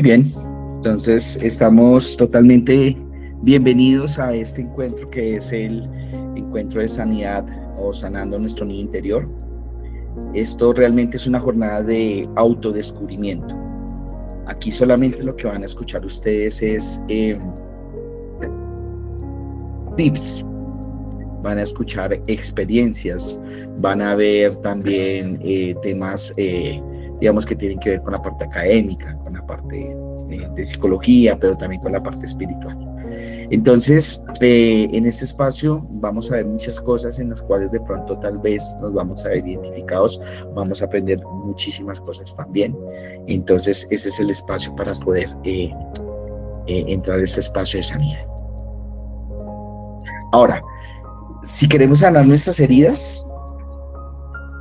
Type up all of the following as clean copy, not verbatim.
Muy bien, entonces estamos totalmente bienvenidos a este encuentro que es el encuentro de sanidad o sanando nuestro niño interior. Esto realmente es una jornada de autodescubrimiento. Aquí solamente lo que van a escuchar ustedes es tips, van a escuchar experiencias, van a ver también temas, digamos, que tienen que ver con la parte académica, con la parte de psicología, pero también con la parte espiritual. Entonces, en este espacio vamos a ver muchas cosas en las cuales de pronto tal vez nos vamos a ver identificados, vamos a aprender muchísimas cosas también. Entonces, ese es el espacio para poder entrar a este espacio de sanidad. Ahora, si queremos sanar nuestras heridas,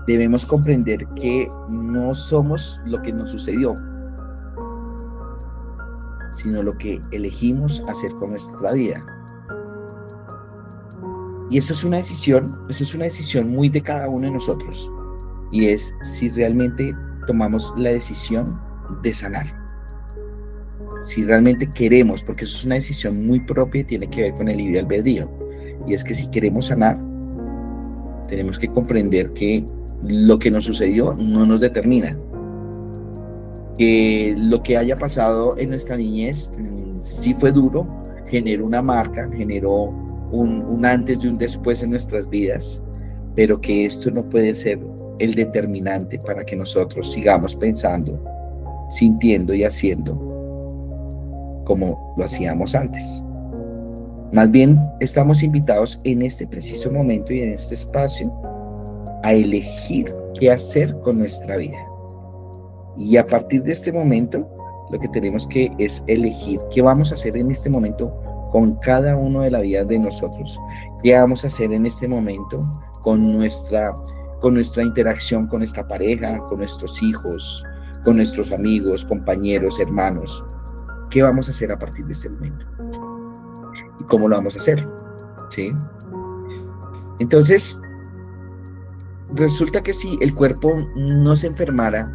debemos comprender que no somos lo que nos sucedió, sino lo que elegimos hacer con nuestra vida. Y eso es una decisión muy de cada uno de nosotros. Y es si realmente tomamos la decisión de sanar. Si realmente queremos, porque eso es una decisión muy propia y tiene que ver con el libre albedrío. Y es que si queremos sanar, tenemos que comprender que lo que nos sucedió no nos determina. Que lo que haya pasado en nuestra niñez sí fue duro, generó una marca, generó un antes y un después en nuestras vidas, pero que esto no puede ser el determinante para que nosotros sigamos pensando, sintiendo y haciendo como lo hacíamos antes. Más bien estamos invitados en este preciso momento y en este espacio a elegir qué hacer con nuestra vida. Y a partir de este momento, lo que tenemos que es elegir qué vamos a hacer en este momento con cada uno de la vida de nosotros. ¿Qué vamos a hacer en este momento con nuestra interacción con esta pareja, con nuestros hijos, con nuestros amigos, compañeros, hermanos? ¿Qué vamos a hacer a partir de este momento? ¿Y cómo lo vamos a hacer? ¿Sí? Entonces, resulta que si el cuerpo no se enfermara,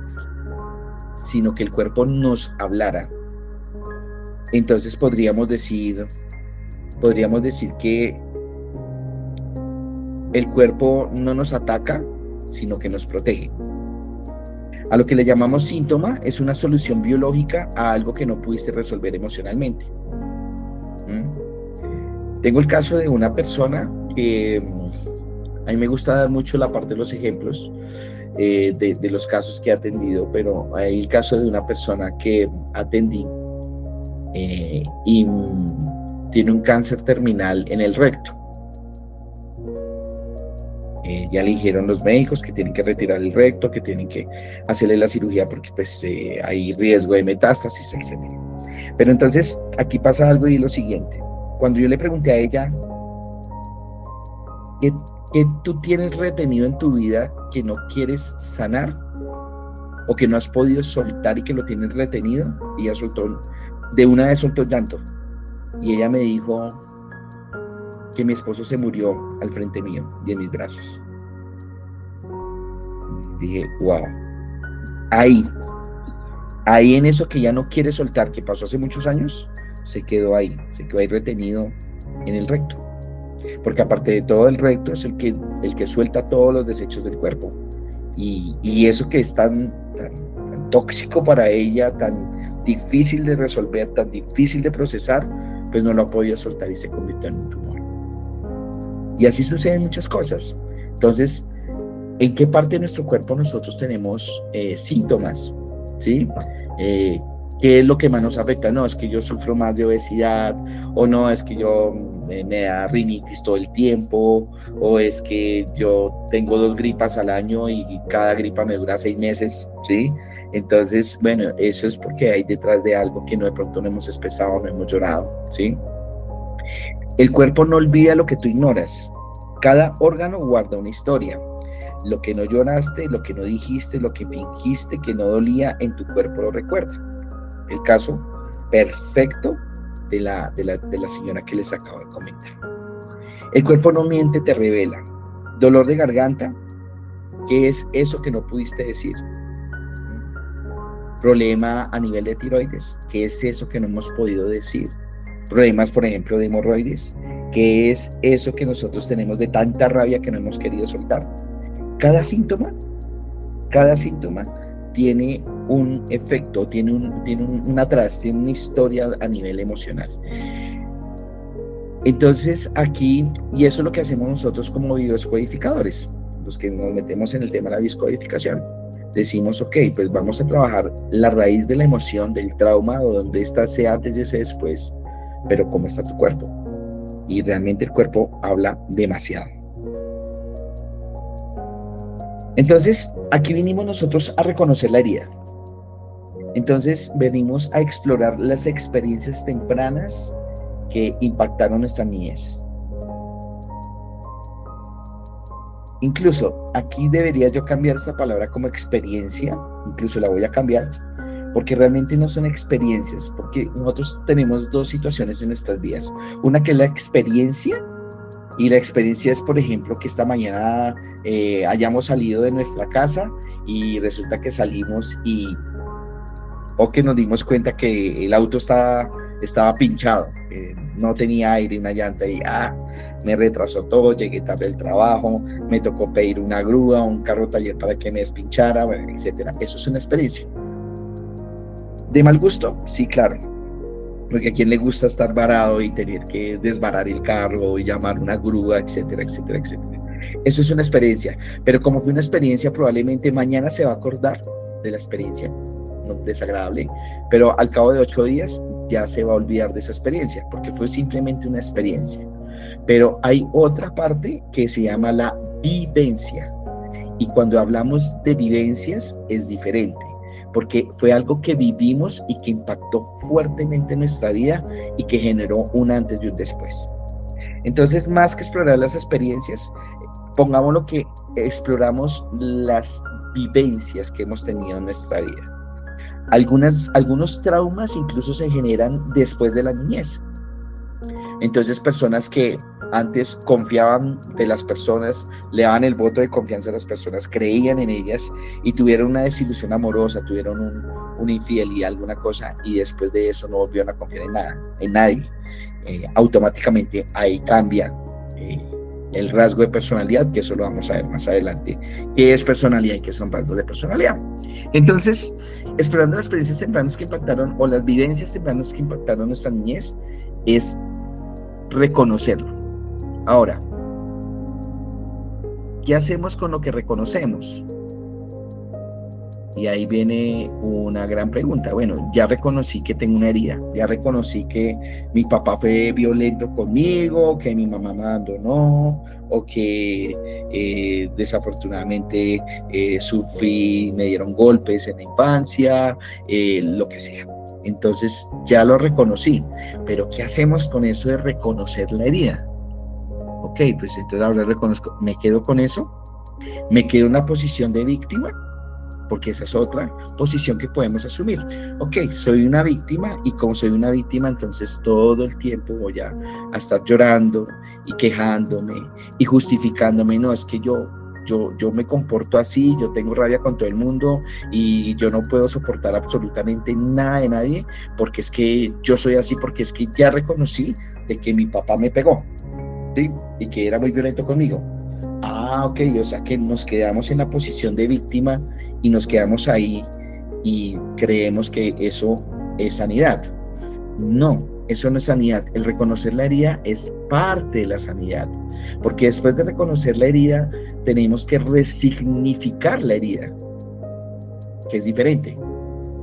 sino que el cuerpo nos hablara, entonces podríamos decir que el cuerpo no nos ataca, sino que nos protege. A lo que le llamamos síntoma es una solución biológica a algo que no pudiste resolver emocionalmente. Tengo el caso de una persona que a mí me gusta dar mucho la parte de los ejemplos de los casos que he atendido, pero hay el caso de una persona que atendí y tiene un cáncer terminal en el recto. Ya le dijeron los médicos que tienen que retirar el recto, que tienen que hacerle la cirugía porque pues hay riesgo de metástasis, etc. Pero entonces aquí pasa algo y lo siguiente. Cuando yo le pregunté a ella ¿qué tú tienes retenido en tu vida que no quieres sanar o que no has podido soltar y que lo tienes retenido? Y ella de una vez soltó llanto. Y ella me dijo que mi esposo se murió al frente mío y en mis brazos. Dije, wow. Ahí en eso que ya no quiere soltar, que pasó hace muchos años, se quedó ahí retenido en el recto. Porque aparte de todo, el recto es el que suelta todos los desechos del cuerpo. Y eso que es tan tóxico para ella, tan difícil de resolver, tan difícil de procesar, pues no lo ha podido soltar y se convirtió en un tumor. Y así suceden muchas cosas. Entonces, ¿en qué parte de nuestro cuerpo nosotros tenemos síntomas? ¿Sí? ¿Qué es lo que más nos afecta? No, es que yo sufro más de obesidad, o no, es que yo me da rinitis todo el tiempo, o es que yo tengo 2 gripas al año y cada gripa me dura 6 meses, ¿sí? Entonces, bueno, eso es porque hay detrás de algo que de pronto no hemos expresado, no hemos llorado, ¿sí? El cuerpo no olvida lo que tú ignoras. Cada órgano guarda una historia. Lo que no lloraste, lo que no dijiste, lo que fingiste que no dolía en tu cuerpo lo recuerda. El caso perfecto de la señora que les acabo de comentar. El cuerpo no miente, te revela. Dolor de garganta, ¿qué es eso que no pudiste decir? problema a nivel de tiroides, ¿qué es eso que no hemos podido decir? Problemas, por ejemplo, de hemorroides, ¿qué es eso que nosotros tenemos de tanta rabia que no hemos querido soltar? Cada síntoma tiene un efecto, tiene un atrás, tiene una historia a nivel emocional. Entonces aquí, y eso es lo que hacemos nosotros como biodescodificadores, los que nos metemos en el tema de la descodificación. Decimos, ok, pues vamos a trabajar la raíz de la emoción, del trauma, o donde está ese antes y ese después, pero cómo está tu cuerpo. Y realmente el cuerpo habla demasiado. Entonces, aquí vinimos nosotros a reconocer la herida. Entonces, venimos a explorar las experiencias tempranas que impactaron nuestra niñez. Incluso, aquí debería yo cambiar esta palabra como experiencia, incluso la voy a cambiar, porque realmente no son experiencias, porque nosotros tenemos dos situaciones en nuestras vidas. Una que es la experiencia, y la experiencia es, por ejemplo, que esta mañana hayamos salido de nuestra casa y resulta que salimos o que nos dimos cuenta que el auto estaba pinchado, no tenía aire, una llanta y me retrasó todo, llegué tarde al trabajo, me tocó pedir una grúa, un carro taller para que me despinchara, bueno, etcétera. Eso es una experiencia. ¿De mal gusto? Sí, claro. Porque a quién le gusta estar varado y tener que desvarar el carro y llamar una grúa, etcétera, etcétera, etcétera. Eso es una experiencia, pero como fue una experiencia, probablemente mañana se va a acordar de la experiencia, no desagradable, pero al cabo de 8 días ya se va a olvidar de esa experiencia, porque fue simplemente una experiencia. Pero hay otra parte que se llama la vivencia, y cuando hablamos de vivencias es diferente, porque fue algo que vivimos y que impactó fuertemente nuestra vida y que generó un antes y un después. Entonces, más que explorar las experiencias, pongámoslo que exploramos las vivencias que hemos tenido en nuestra vida. Algunos traumas incluso se generan después de la niñez. Entonces, personas que antes confiaban de las personas, le daban el voto de confianza a las personas, creían en ellas y tuvieron una desilusión amorosa, tuvieron una infidelidad, alguna cosa, y después de eso no volvieron a confiar en nadie. Automáticamente ahí cambia el rasgo de personalidad, que eso lo vamos a ver más adelante, qué es personalidad y qué son rasgos de personalidad. Entonces, explorando las experiencias tempranas que impactaron, o las vivencias tempranas que impactaron nuestra niñez, es reconocerlo. Ahora, ¿qué hacemos con lo que reconocemos? Y ahí viene una gran pregunta. Bueno, ya reconocí que tengo una herida, ya reconocí que mi papá fue violento conmigo, que mi mamá me abandonó, o que desafortunadamente sufrí, me dieron golpes en la infancia, lo que sea. Entonces ya lo reconocí, pero ¿qué hacemos con eso de reconocer la herida? Ok, pues entonces ahora reconozco, me quedo con eso, me quedo en una posición de víctima, porque esa es otra posición que podemos asumir. Ok, soy una víctima, y como soy una víctima, entonces todo el tiempo voy a estar llorando y quejándome y justificándome. No, es que yo me comporto así, yo tengo rabia con todo el mundo y yo no puedo soportar absolutamente nada de nadie, porque es que yo soy así, porque es que ya reconocí de que mi papá me pegó, ¿sí? Y que era muy violento conmigo. Ok, o sea que nos quedamos en la posición de víctima y nos quedamos ahí y creemos que eso es sanidad. No, eso no es sanidad. El reconocer la herida es parte de la sanidad, porque después de reconocer la herida tenemos que resignificar la herida, que es diferente.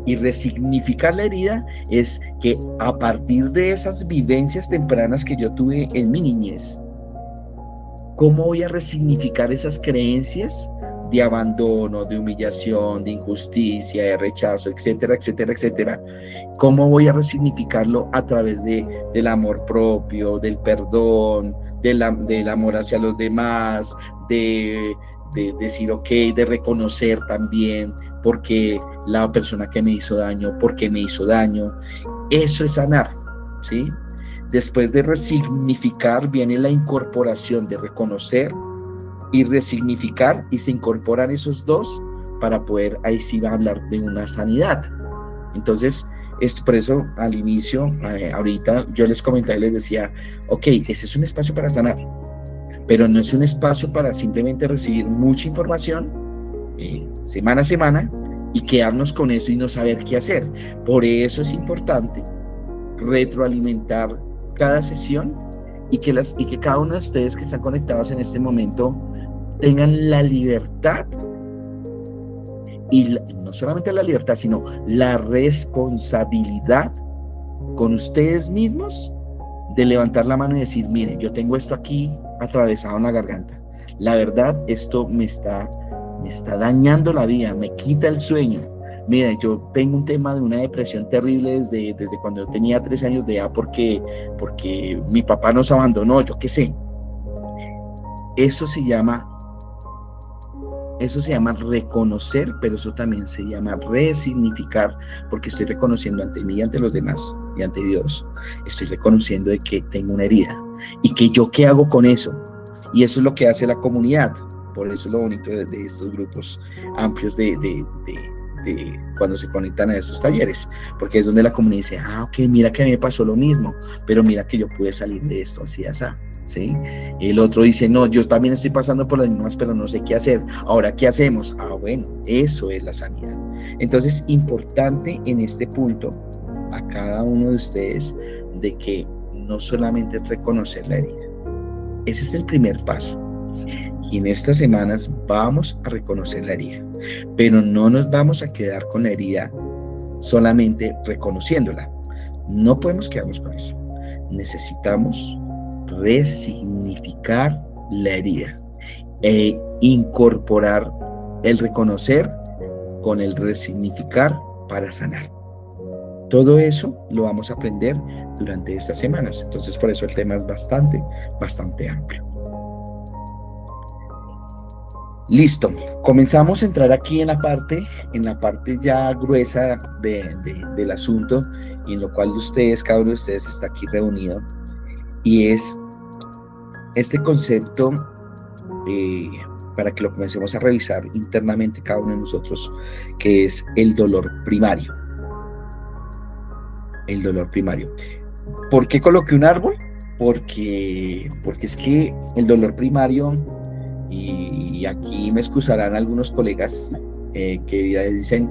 Y resignificar la herida es que a partir de esas vivencias tempranas que yo tuve en mi niñez, ¿cómo voy a resignificar esas creencias de abandono, de humillación, de injusticia, de rechazo, etcétera, etcétera, etcétera? ¿Cómo voy a resignificarlo a través del amor propio, del perdón, del amor hacia los demás, de decir ok, de reconocer también porque la persona que me hizo daño, porque me hizo daño? Eso es sanar, ¿sí? Después de resignificar viene la incorporación de reconocer y resignificar, y se incorporan esos dos para poder ahí sí hablar de una sanidad. Entonces, es por eso al inicio, ahorita yo les comentaba y les decía, ok, ese es un espacio para sanar, pero no es un espacio para simplemente recibir mucha información semana a semana y quedarnos con eso y no saber qué hacer. Por eso es importante retroalimentar cada sesión y que cada uno de ustedes que están conectados en este momento tengan la libertad y no solamente la libertad, sino la responsabilidad con ustedes mismos de levantar la mano y decir, miren, yo tengo esto aquí atravesado en la garganta. La verdad, esto me está dañando la vida, me quita el sueño. Mira, yo tengo un tema de una depresión terrible desde cuando yo tenía 3 años de edad porque mi papá nos abandonó, yo qué sé. Eso se llama reconocer, pero eso también se llama resignificar, porque estoy reconociendo ante mí y ante los demás y ante Dios, estoy reconociendo de que tengo una herida y que yo qué hago con eso. Y eso es lo que hace la comunidad. Por eso es lo bonito de estos grupos amplios de cuando se conectan a estos talleres, porque es donde la comunidad dice, ok, mira que a mí me pasó lo mismo, pero mira que yo pude salir de esto así, así. ¿Sí? El otro dice, no, yo también estoy pasando por las mismas, pero no sé qué hacer. Ahora, ¿qué hacemos? Bueno, eso es la sanidad. Entonces, importante en este punto a cada uno de ustedes de que no solamente es reconocer la herida. Ese es el primer paso. Y en estas semanas vamos a reconocer la herida, pero no nos vamos a quedar con la herida solamente reconociéndola. No podemos quedarnos con eso. Necesitamos resignificar la herida e incorporar el reconocer con el resignificar para sanar. Todo eso lo vamos a aprender durante estas semanas. Entonces, por eso el tema es bastante amplio. Listo, comenzamos a entrar aquí en la parte ya gruesa del asunto, y en lo cual cada uno de ustedes está aquí reunido, y es este concepto para que lo comencemos a revisar internamente cada uno de nosotros, que es el dolor primario. El dolor primario. ¿Por qué coloqué un árbol? Porque es que el dolor primario, y aquí me excusarán algunos colegas que dicen,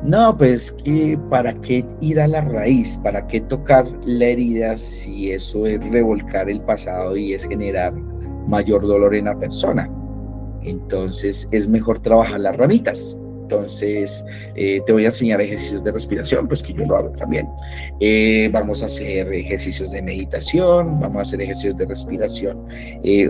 no, pues que para qué ir a la raíz, para qué tocar la herida si eso es revolcar el pasado y es generar mayor dolor en la persona. Entonces es mejor trabajar las ramitas. Entonces te voy a enseñar ejercicios de respiración, pues que yo lo hago también. Vamos a hacer ejercicios de meditación, vamos a hacer ejercicios de respiración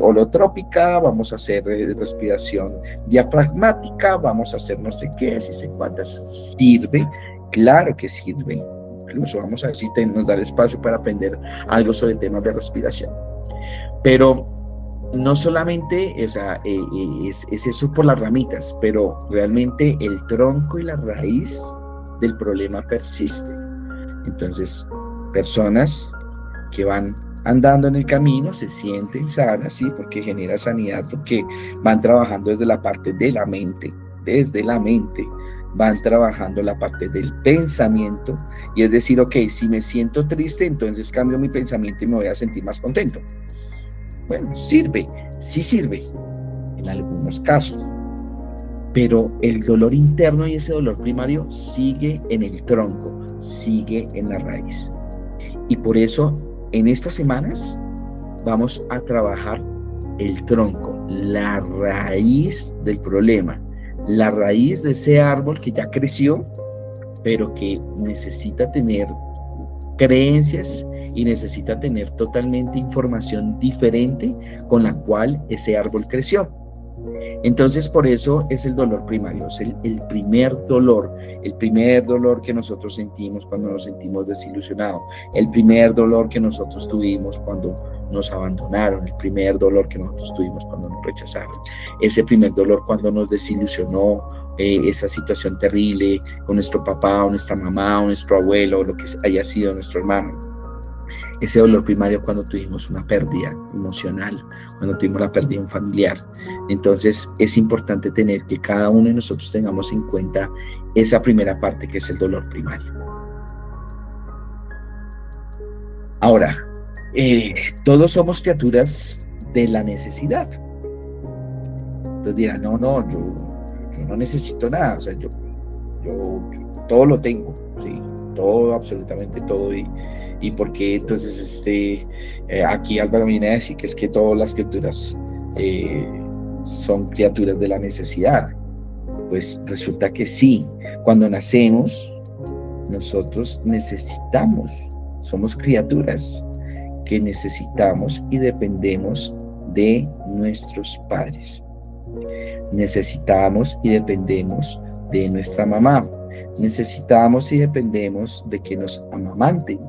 holotrópica, vamos a hacer respiración diafragmática, vamos a hacer no sé qué, si sé cuántas. ¿Sirve? Claro que sirve. Incluso vamos a ver si nos da el espacio para aprender algo sobre temas de respiración. Pero no solamente, es eso por las ramitas, pero realmente el tronco y la raíz del problema persiste. Entonces, personas que van andando en el camino se sienten sanas, ¿sí? Porque genera sanidad, porque van trabajando desde la parte de la mente, van trabajando la parte del pensamiento, y es decir, ok, si me siento triste, entonces cambio mi pensamiento y me voy a sentir más contento. Bueno, sirve, sí sirve en algunos casos, pero el dolor interno y ese dolor primario sigue en el tronco, sigue en la raíz. Y por eso en estas semanas vamos a trabajar el tronco, la raíz del problema, la raíz de ese árbol que ya creció, pero que necesita tener creencias y necesita tener totalmente información diferente con la cual ese árbol creció. Entonces, por eso es el dolor primario, es el primer dolor que nosotros sentimos cuando nos sentimos desilusionados, el primer dolor que nosotros tuvimos cuando nos abandonaron, el primer dolor que nosotros tuvimos cuando nos rechazaron, ese primer dolor cuando nos desilusionó esa situación terrible con nuestro papá o nuestra mamá o nuestro abuelo o lo que haya sido nuestro hermano. ese dolor primario cuando tuvimos una pérdida emocional, cuando tuvimos la pérdida de un familiar. Entonces es importante tener que cada uno de nosotros tengamos en cuenta esa primera parte que es el dolor primario. Ahora, todos somos criaturas de la necesidad. Entonces dirán, no, yo no necesito nada, o sea, yo todo lo tengo, ¿sí? Todo, absolutamente todo. Y por qué entonces aquí Álvaro viene a decir que es que todas las criaturas son criaturas de la necesidad. Pues resulta que sí, cuando nacemos nosotros necesitamos, somos criaturas que necesitamos y dependemos de nuestros padres. Necesitamos y dependemos de nuestra mamá. Necesitamos y dependemos de que nos amamanten.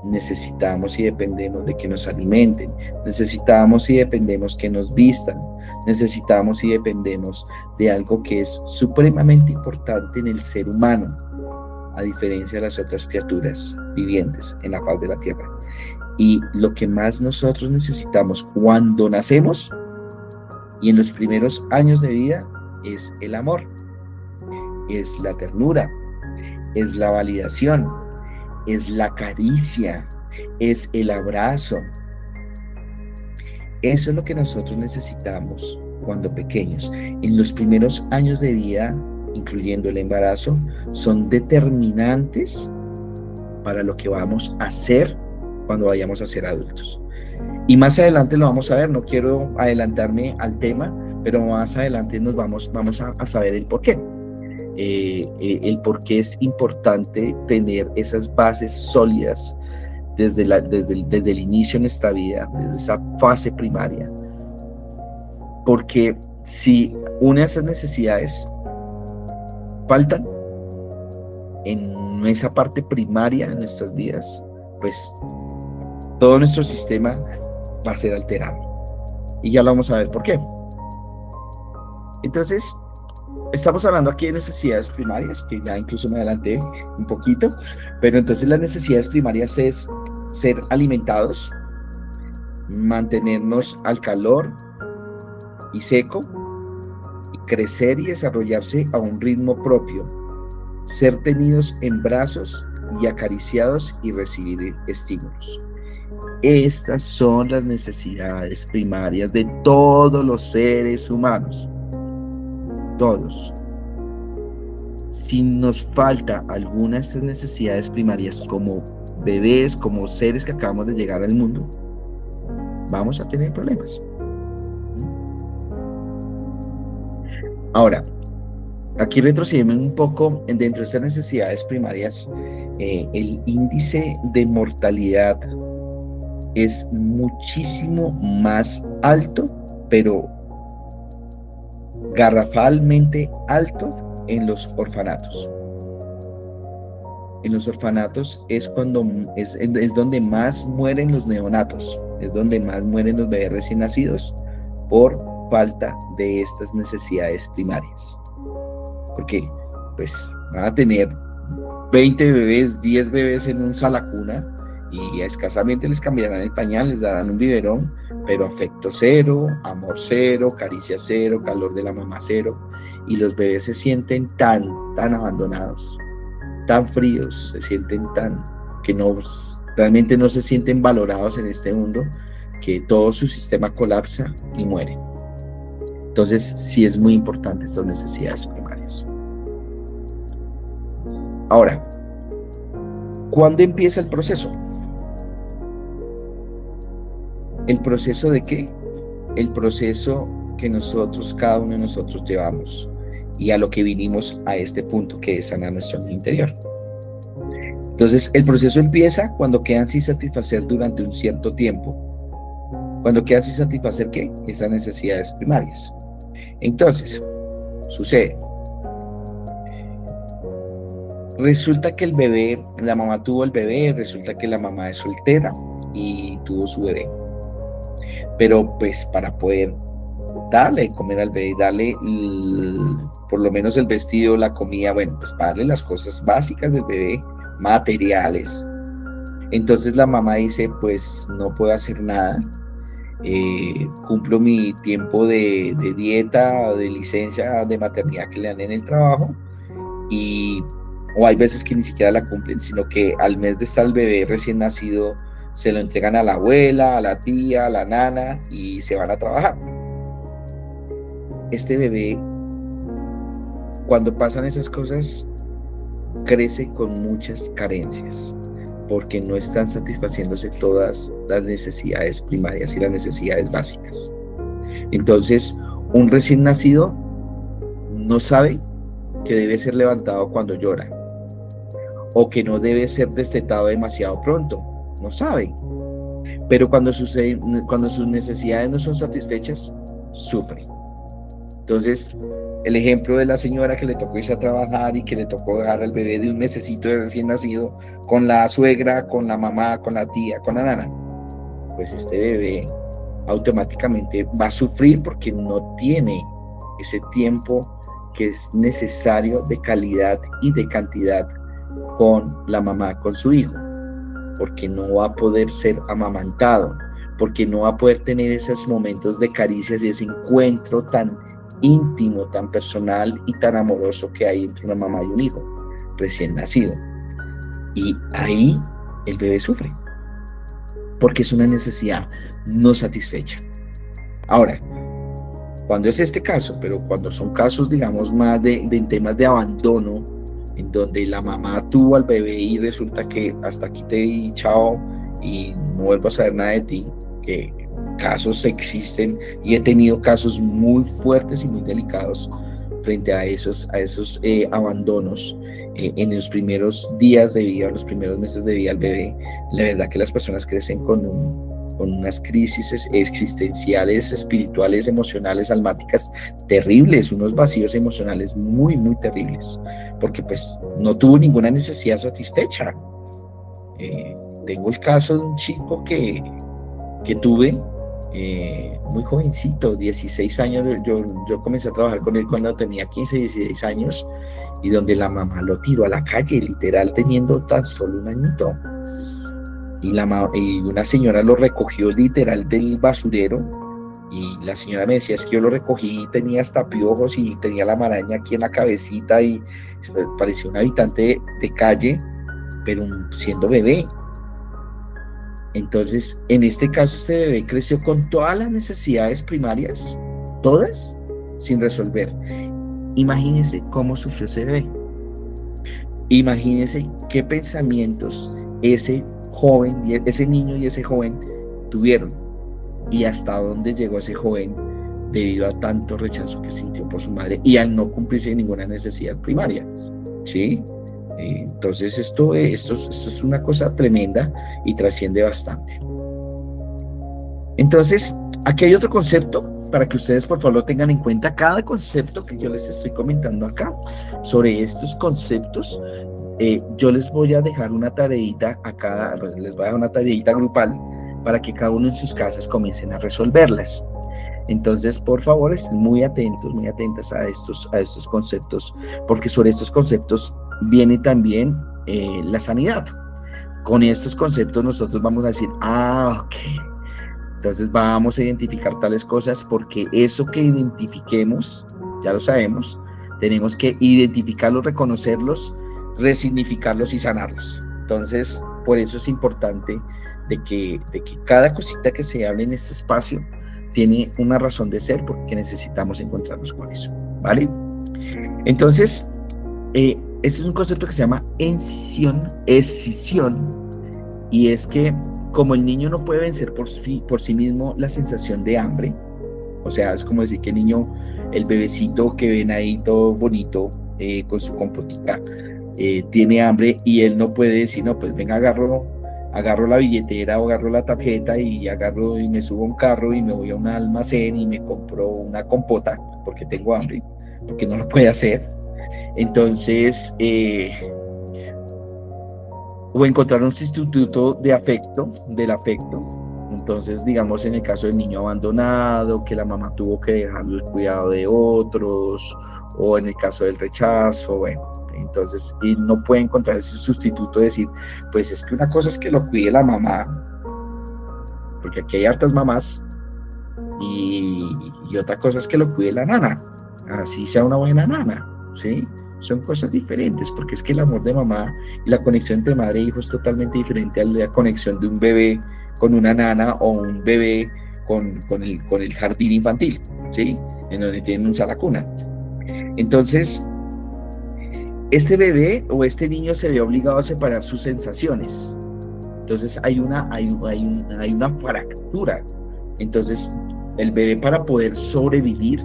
Necesitamos y dependemos de que nos alimenten. Necesitamos y dependemos que nos vistan. Necesitamos y dependemos de algo que es supremamente importante en el ser humano, a diferencia de las otras criaturas vivientes en la faz de la tierra. Y lo que más nosotros necesitamos cuando nacemos y en los primeros años de vida es el amor, es la ternura, es la validación, es la caricia, es el abrazo. Eso es lo que nosotros necesitamos cuando pequeños. En los primeros años de vida, incluyendo el embarazo, son determinantes para lo que vamos a hacer cuando vayamos a ser adultos. Y más adelante lo vamos a ver, no quiero adelantarme al tema, pero más adelante nos vamos a saber el por qué. El por qué es importante tener esas bases sólidas desde el inicio en nuestra vida, desde esa fase primaria. Porque si una de esas necesidades faltan en esa parte primaria de nuestras vidas, pues todo nuestro sistema va a ser alterado. Y ya lo vamos a ver por qué. Entonces, estamos hablando aquí de necesidades primarias, que ya incluso me adelanté un poquito, pero entonces las necesidades primarias es ser alimentados, mantenernos al calor y seco, y crecer y desarrollarse a un ritmo propio, ser tenidos en brazos y acariciados y recibir estímulos. Estas son las necesidades primarias de todos los seres humanos. Todos. Si nos falta alguna de estas necesidades primarias como bebés, como seres que acabamos de llegar al mundo, vamos a tener problemas. Ahora, aquí retrocedemos un poco dentro de estas necesidades primarias. El índice de mortalidad es muchísimo más alto, pero garrafalmente alto en los orfanatos. En los orfanatos es donde más mueren los neonatos, es donde más mueren los bebés recién nacidos por falta de estas necesidades primarias. Porque pues van a tener 20 bebés, 10 bebés en un salacuna y escasamente les cambiarán el pañal, les darán un biberón, pero afecto cero, amor cero, caricia cero, calor de la mamá cero, y los bebés se sienten tan abandonados, tan fríos, se sienten que realmente no se sienten valorados en este mundo, que todo su sistema colapsa y mueren. Entonces sí es muy importante estas necesidades primarias. Ahora, ¿cuándo empieza el proceso? ¿El proceso de qué? El proceso que nosotros, cada uno de nosotros llevamos y a lo que vinimos a este punto, que es sanar nuestro niño interior. Entonces, el proceso empieza cuando quedan sin satisfacer durante un cierto tiempo. Cuando quedan sin satisfacer, ¿qué? Esas necesidades primarias. Entonces, sucede. Resulta que el bebé, la mamá tuvo el bebé, resulta que la mamá es soltera y tuvo su bebé. Pero pues para poder darle de comer al bebé, darle por lo menos el vestido, la comida, bueno, pues para darle las cosas básicas del bebé, materiales, Entonces la mamá dice, pues no puedo hacer nada, cumplo mi tiempo de dieta, de licencia de maternidad que le dan en el trabajo, y, o hay veces que ni siquiera la cumplen, sino que al mes de estar el bebé recién nacido, se lo entregan a la abuela, a la tía, a la nana y se van a trabajar. Este bebé, cuando pasan esas cosas, crece con muchas carencias, porque no están satisfaciéndose todas las necesidades primarias y las necesidades básicas. Entonces, un recién nacido no sabe que debe ser levantado cuando llora, o que no debe ser destetado demasiado pronto, no sabe. Pero cuando sus necesidades no son satisfechas, sufre. Entonces, el ejemplo de la señora que le tocó irse a trabajar y que le tocó dejar al bebé de un mesecito de recién nacido con la suegra, con la mamá, con la tía, con la nana, pues este bebé automáticamente va a sufrir porque no tiene ese tiempo que es necesario de calidad y de cantidad con la mamá, con su hijo, porque no va a poder ser amamantado, porque no va a poder tener esos momentos de caricias y ese encuentro tan íntimo, tan personal y tan amoroso que hay entre una mamá y un hijo recién nacido. Y ahí el bebé sufre, porque es una necesidad no satisfecha. Ahora, cuando es este caso, pero cuando son casos, digamos, más de temas de abandono, en donde la mamá tuvo al bebé y resulta que hasta aquí te di, chao, y no vuelvo a saber nada de ti, que casos existen, y he tenido casos muy fuertes y muy delicados frente a esos abandonos en los primeros días de vida, los primeros meses de vida del bebé. La verdad que las personas crecen con unas crisis existenciales, espirituales, emocionales, almáticas terribles, unos vacíos emocionales muy, muy terribles, porque pues no tuvo ninguna necesidad satisfecha. Tengo el caso de un chico que tuve muy jovencito, 16 años, yo comencé a trabajar con él cuando tenía 15, 16 años, y donde la mamá lo tiró a la calle, literal, teniendo tan solo un añito. Y una señora lo recogió literal del basurero, y la señora me decía, es que yo lo recogí, tenía hasta piojos y tenía la maraña aquí en la cabecita y parecía un habitante de calle, pero siendo bebé. Entonces, en este caso, este bebé creció con todas las necesidades primarias, todas, sin resolver. Imagínense cómo sufrió ese bebé. Imagínense qué pensamientos ese joven, ese niño y ese joven tuvieron, y hasta dónde llegó ese joven debido a tanto rechazo que sintió por su madre y al no cumplirse ninguna necesidad primaria, ¿sí? Entonces esto es una cosa tremenda y trasciende bastante. Entonces, aquí hay otro concepto para que ustedes por favor lo tengan en cuenta. Cada concepto que yo les estoy comentando acá, sobre estos conceptos, yo les voy a dejar una tareita les voy a dejar una tareita grupal para que cada uno en sus casas comiencen a resolverlas. Entonces, por favor, estén muy atentos, muy atentas a estos conceptos, porque sobre estos conceptos viene también la sanidad. Con estos conceptos nosotros vamos a decir, ok, entonces vamos a identificar tales cosas, porque eso que identifiquemos, ya lo sabemos, tenemos que identificarlos, reconocerlos, resignificarlos y sanarlos. Entonces, por eso es importante de que cada cosita que se hable en este espacio tiene una razón de ser, porque necesitamos encontrarnos con eso, ¿vale? Entonces, este es un concepto que se llama escisión, y es que como el niño no puede vencer por sí mismo la sensación de hambre, o sea, es como decir que el niño, el bebecito que ven ahí todo bonito, con su compotica, tiene hambre, y él no puede decir, no, pues venga, agarro la billetera o agarro la tarjeta y me subo a un carro y me voy a un almacén y me compro una compota porque tengo hambre, porque no lo puede hacer. Entonces, o encontrar un sustituto del afecto. Entonces, digamos, en el caso del niño abandonado, que la mamá tuvo que dejarlo el cuidado de otros, o en el caso del rechazo, bueno, Entonces, y no puede encontrar ese sustituto de decir, pues es que una cosa es que lo cuide la mamá, porque aquí hay hartas mamás, y otra cosa es que lo cuide la nana, así sea una buena nana, ¿sí? Son cosas diferentes, porque es que el amor de mamá y la conexión entre madre e hijo es totalmente diferente a la conexión de un bebé con una nana o un bebé con el jardín infantil, ¿sí? En donde tienen un sala cuna. Entonces, este bebé o este niño se ve obligado a separar sus sensaciones. Entonces hay una fractura. Entonces, el bebé, para poder sobrevivir,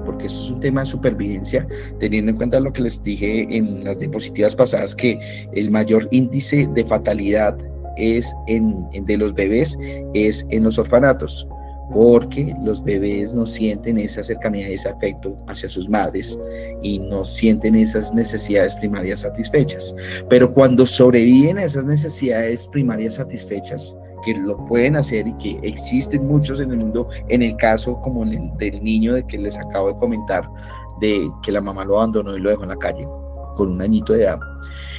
porque eso es un tema de supervivencia, teniendo en cuenta lo que les dije en las diapositivas pasadas, que el mayor índice de fatalidad de los bebés es en los orfanatos, porque los bebés no sienten esa cercanía, ese afecto hacia sus madres y no sienten esas necesidades primarias satisfechas. Pero cuando sobreviven a esas necesidades primarias satisfechas, que lo pueden hacer y que existen muchos en el mundo, en el caso como del niño de que les acabo de comentar, de que la mamá lo abandonó y lo dejó en la calle con un añito de edad.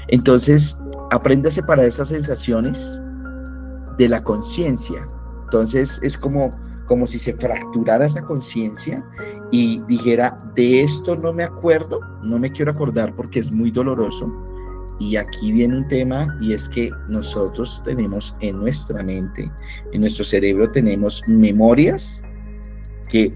Entonces, aprende a separar esas sensaciones de la conciencia. Entonces, es como si se fracturara esa conciencia y dijera, de esto no me acuerdo, no me quiero acordar porque es muy doloroso. Y aquí viene un tema, y es que nosotros tenemos en nuestra mente, en nuestro cerebro, tenemos memorias que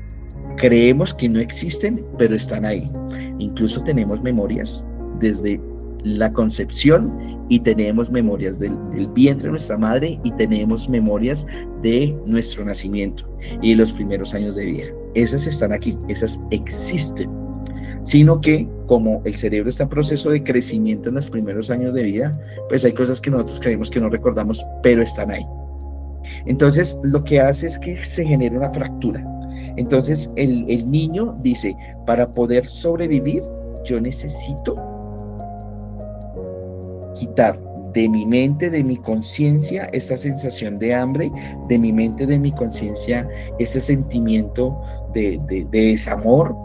creemos que no existen, pero están ahí. Incluso tenemos memorias desde la concepción, y tenemos memorias del vientre de nuestra madre, y tenemos memorias de nuestro nacimiento y los primeros años de vida. Esas están aquí, esas existen. Sino que como el cerebro está en proceso de crecimiento en los primeros años de vida, pues hay cosas que nosotros creemos que no recordamos, pero están ahí. Entonces, lo que hace es que se genera una fractura. Entonces, el niño dice, para poder sobrevivir, yo necesito quitar de mi mente, de mi conciencia, esta sensación de hambre, de mi mente, de mi conciencia, ese sentimiento de desamor,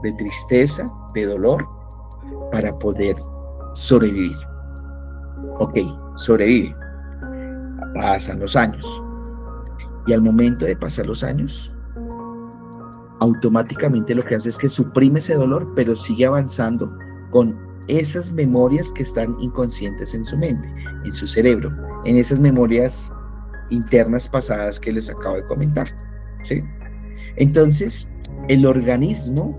de tristeza, de dolor, para poder sobrevivir. Ok, sobrevive. Pasan los años. Y al momento de pasar los años, automáticamente lo que hace es que suprime ese dolor, pero sigue avanzando con esas memorias que están inconscientes en su mente, en su cerebro, en esas memorias internas pasadas que les acabo de comentar, ¿sí? Entonces, el organismo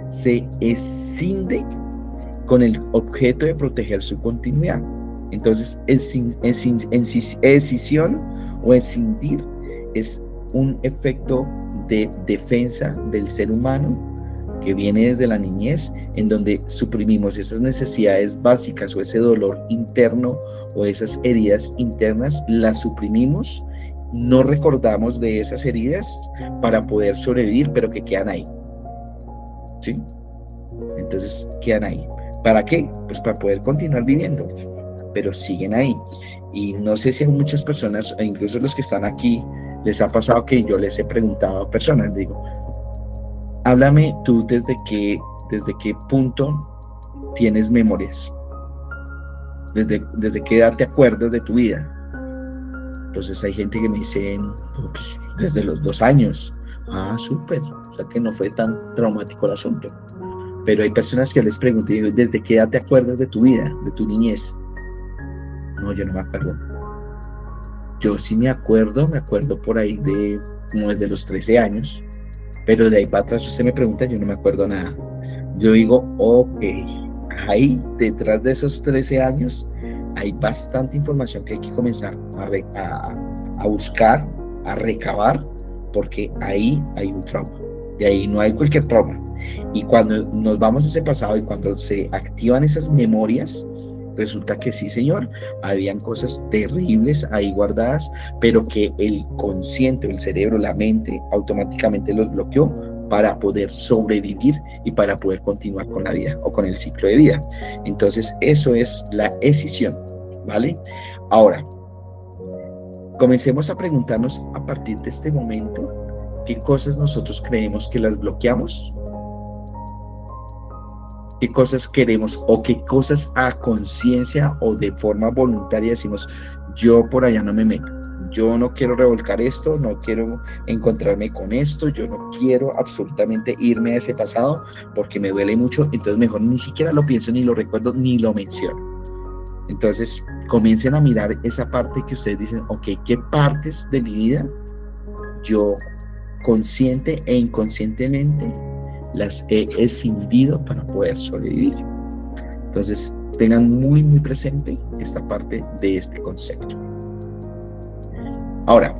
se escinde con el objeto de proteger su continuidad. Entonces, escisión o escindir es un efecto de defensa del ser humano que viene desde la niñez, en donde suprimimos esas necesidades básicas o ese dolor interno o esas heridas internas, las suprimimos, no recordamos de esas heridas para poder sobrevivir, pero que quedan ahí. ¿Sí? Entonces quedan ahí. ¿Para qué? Pues para poder continuar viviendo, pero siguen ahí. Y no sé si a muchas personas, e incluso los que están aquí, les ha pasado que yo les he preguntado a personas, digo, háblame tú desde qué punto tienes memorias, desde qué edad te acuerdas de tu vida. Entonces hay gente que me dice, pues, desde los 2 años. Ah, súper, o sea que no fue tan traumático el asunto. Pero hay personas que yo les pregunto, digo, ¿desde qué edad te acuerdas de tu vida, de tu niñez? No, yo no me acuerdo. Yo sí me acuerdo por ahí como desde los 13 años, pero de ahí para atrás usted me pregunta, yo no me acuerdo nada. Yo digo, ok, ahí detrás de esos 13 años hay bastante información que hay que comenzar a buscar, a recabar, porque ahí hay un trauma, y ahí no hay cualquier trauma. Y cuando nos vamos a ese pasado y cuando se activan esas memorias, resulta que sí, señor, habían cosas terribles ahí guardadas, pero que el consciente, el cerebro, la mente, automáticamente los bloqueó para poder sobrevivir y para poder continuar con la vida o con el ciclo de vida. Entonces, eso es la escisión, ¿vale? Ahora, comencemos a preguntarnos a partir de este momento, ¿qué cosas nosotros creemos que las bloqueamos? qué cosas queremos o qué cosas a conciencia o de forma voluntaria decimos, yo por allá no me meto, yo no quiero revolcar esto, no quiero encontrarme con esto, yo no quiero absolutamente irme a ese pasado porque me duele mucho, entonces mejor ni siquiera lo pienso, ni lo recuerdo, ni lo menciono. Entonces comiencen a mirar esa parte que ustedes dicen, ok, ¿qué partes de mi vida yo consciente e inconscientemente las he escindido para poder sobrevivir? Entonces, tengan muy, muy presente esta parte de este concepto. Ahora,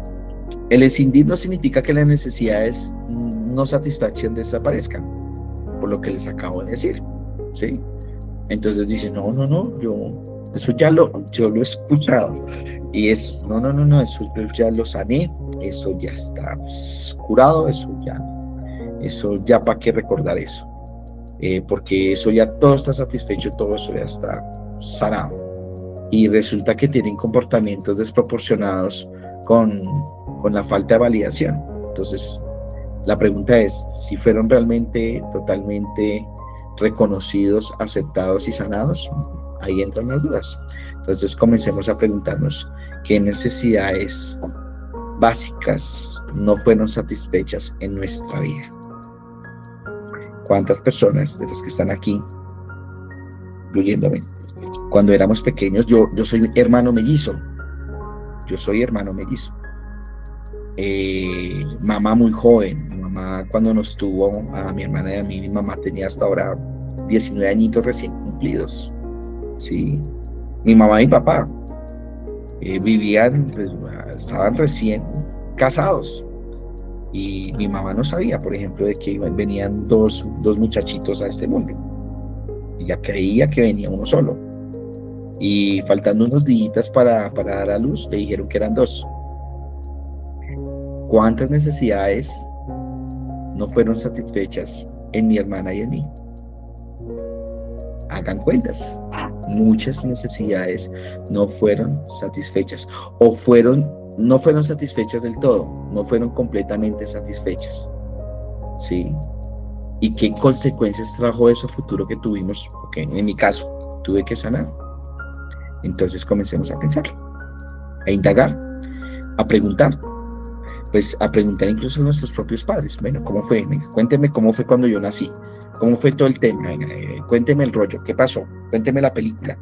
el escindir no significa que las necesidades no satisfacción desaparezcan, por lo que les acabo de decir, ¿sí? Entonces dicen, no, eso yo lo he escuchado, y es, no, eso yo ya lo sané, eso ya está curado, eso ya para qué recordar eso, porque eso ya todo está satisfecho, todo eso ya está sanado, y resulta que tienen comportamientos desproporcionados con la falta de validación. Entonces, la pregunta es, si fueron realmente totalmente reconocidos, aceptados y sanados, ahí entran las dudas. Entonces comencemos a preguntarnos qué necesidades básicas no fueron satisfechas en nuestra vida. ¿Cuántas personas de las que están aquí, incluyéndome, cuando éramos pequeños, yo soy hermano mellizo, mamá muy joven, mi mamá cuando nos tuvo a mi hermana y a mí, mi mamá tenía hasta ahora 19 añitos recién cumplidos, ¿sí? Mi mamá y mi papá vivían, pues, estaban recién casados, y mi mamá no sabía, por ejemplo, de que venían dos muchachitos a este mundo. Ella creía que venía uno solo, y faltando unos días para dar a luz, le dijeron que eran dos. ¿Cuántas necesidades no fueron satisfechas en mi hermana y en mí? Hagan cuentas. Muchas necesidades no fueron satisfechas, o no fueron satisfechas del todo, no fueron completamente satisfechas, ¿sí? ¿Y qué consecuencias trajo eso futuro que tuvimos? Porque en mi caso tuve que sanar. Entonces comencemos a pensar, a indagar, a preguntar. Pues a preguntar incluso a nuestros propios padres. Bueno, ¿cómo fue? Venga, cuénteme cómo fue cuando yo nací. ¿Cómo fue todo el tema? Venga, cuénteme el rollo. ¿Qué pasó? Cuénteme la película.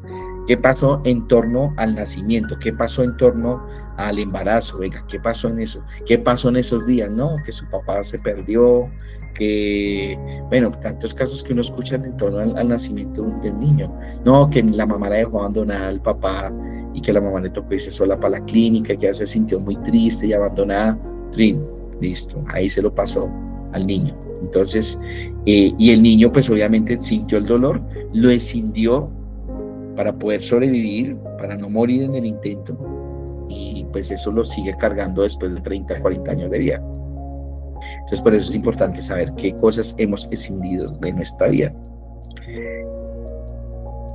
¿Qué pasó en torno al nacimiento? ¿Qué pasó en torno al embarazo? Venga, ¿qué pasó en eso? ¿Qué pasó en esos días? No, que su papá se perdió, que, bueno, tantos casos que uno escucha en torno al nacimiento del niño. No, que la mamá la dejó abandonada al papá, y que la mamá le tocó irse sola para la clínica, que ella se sintió muy triste y abandonada. Listo, ahí se lo pasó al niño. Entonces, y el niño pues obviamente sintió el dolor, lo escindió para poder sobrevivir, para no morir en el intento, y pues eso lo sigue cargando después de 30, 40 años de vida. Entonces, por eso es importante saber qué cosas hemos escindido de nuestra vida.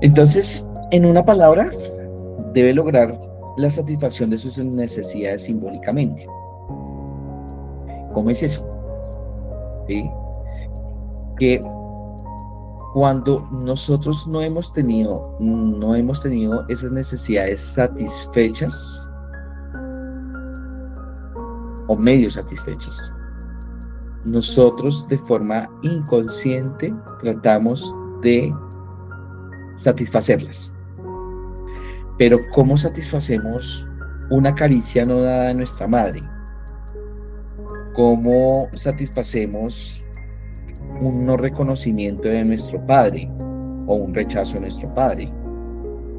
Entonces, en una palabra, debe lograr la satisfacción de sus necesidades simbólicamente. ¿Cómo es eso? ¿Sí? Que cuando nosotros no hemos tenido esas necesidades satisfechas o medio satisfechas, nosotros de forma inconsciente tratamos de satisfacerlas. Pero ¿cómo satisfacemos una caricia no dada a nuestra madre? ¿Cómo satisfacemos un no reconocimiento de nuestro padre o un rechazo de nuestro padre?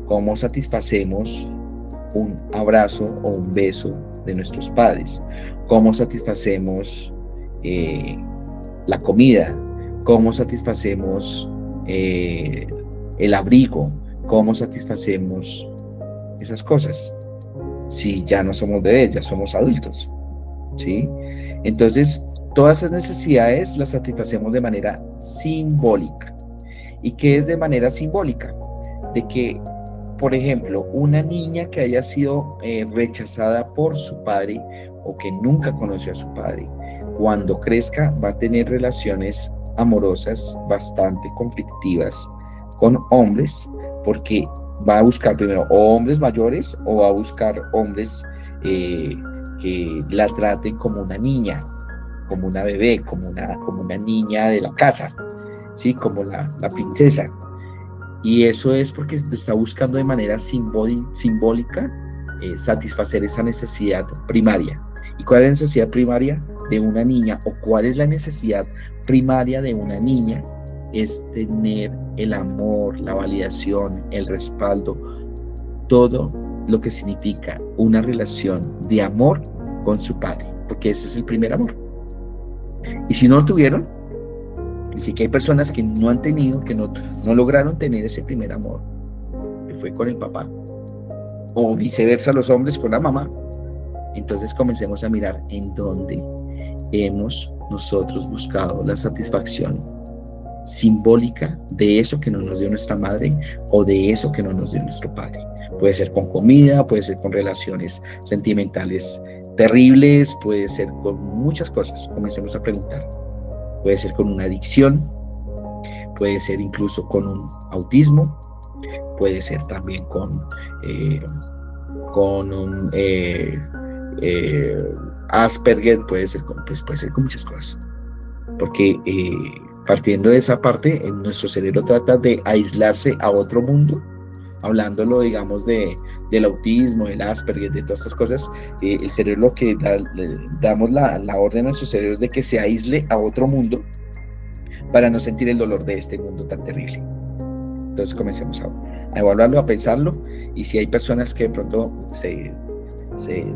¿Cómo satisfacemos un abrazo o un beso de nuestros padres? ¿Cómo satisfacemos la comida? ¿Cómo satisfacemos el abrigo? ¿Cómo satisfacemos esas cosas? Si ya no somos bebés, ya somos adultos, ¿sí? Entonces, todas esas necesidades las satisfacemos de manera simbólica. ¿Y qué es de manera simbólica? De que, por ejemplo, una niña que haya sido rechazada por su padre o que nunca conoció a su padre, cuando crezca va a tener relaciones amorosas bastante conflictivas con hombres porque va a buscar primero o hombres mayores o va a buscar hombres que la traten como una niña, como una bebé, como una niña de la casa, ¿sí? Como la princesa. Y eso es porque está buscando de manera simbólica satisfacer esa necesidad primaria. ¿Y cuál es la necesidad primaria de una niña? ¿O cuál es la necesidad primaria de una niña? Es tener el amor, la validación, el respaldo, todo lo que significa una relación de amor con su padre, porque ese es el primer amor. Y si no lo tuvieron, y sí que hay personas que no han tenido, que no lograron tener ese primer amor, que fue con el papá, o viceversa los hombres con la mamá, entonces comencemos a mirar en dónde hemos nosotros buscado la satisfacción simbólica de eso que no nos dio nuestra madre o de eso que no nos dio nuestro padre. Puede ser con comida, puede ser con relaciones sentimentales terribles, puede ser con muchas cosas. Comencemos a preguntar. Puede ser con una adicción, puede ser incluso con un autismo, puede ser también con un Asperger, puede ser con muchas cosas. Porque partiendo de esa parte, nuestro cerebro trata de aislarse a otro mundo, hablándolo, digamos, del autismo, del Asperger, de todas estas cosas. El cerebro lo que le damos la orden a nuestro cerebro es de que se aísle a otro mundo para no sentir el dolor de este mundo tan terrible. Entonces comencemos a evaluarlo, a pensarlo, y si hay personas que de pronto se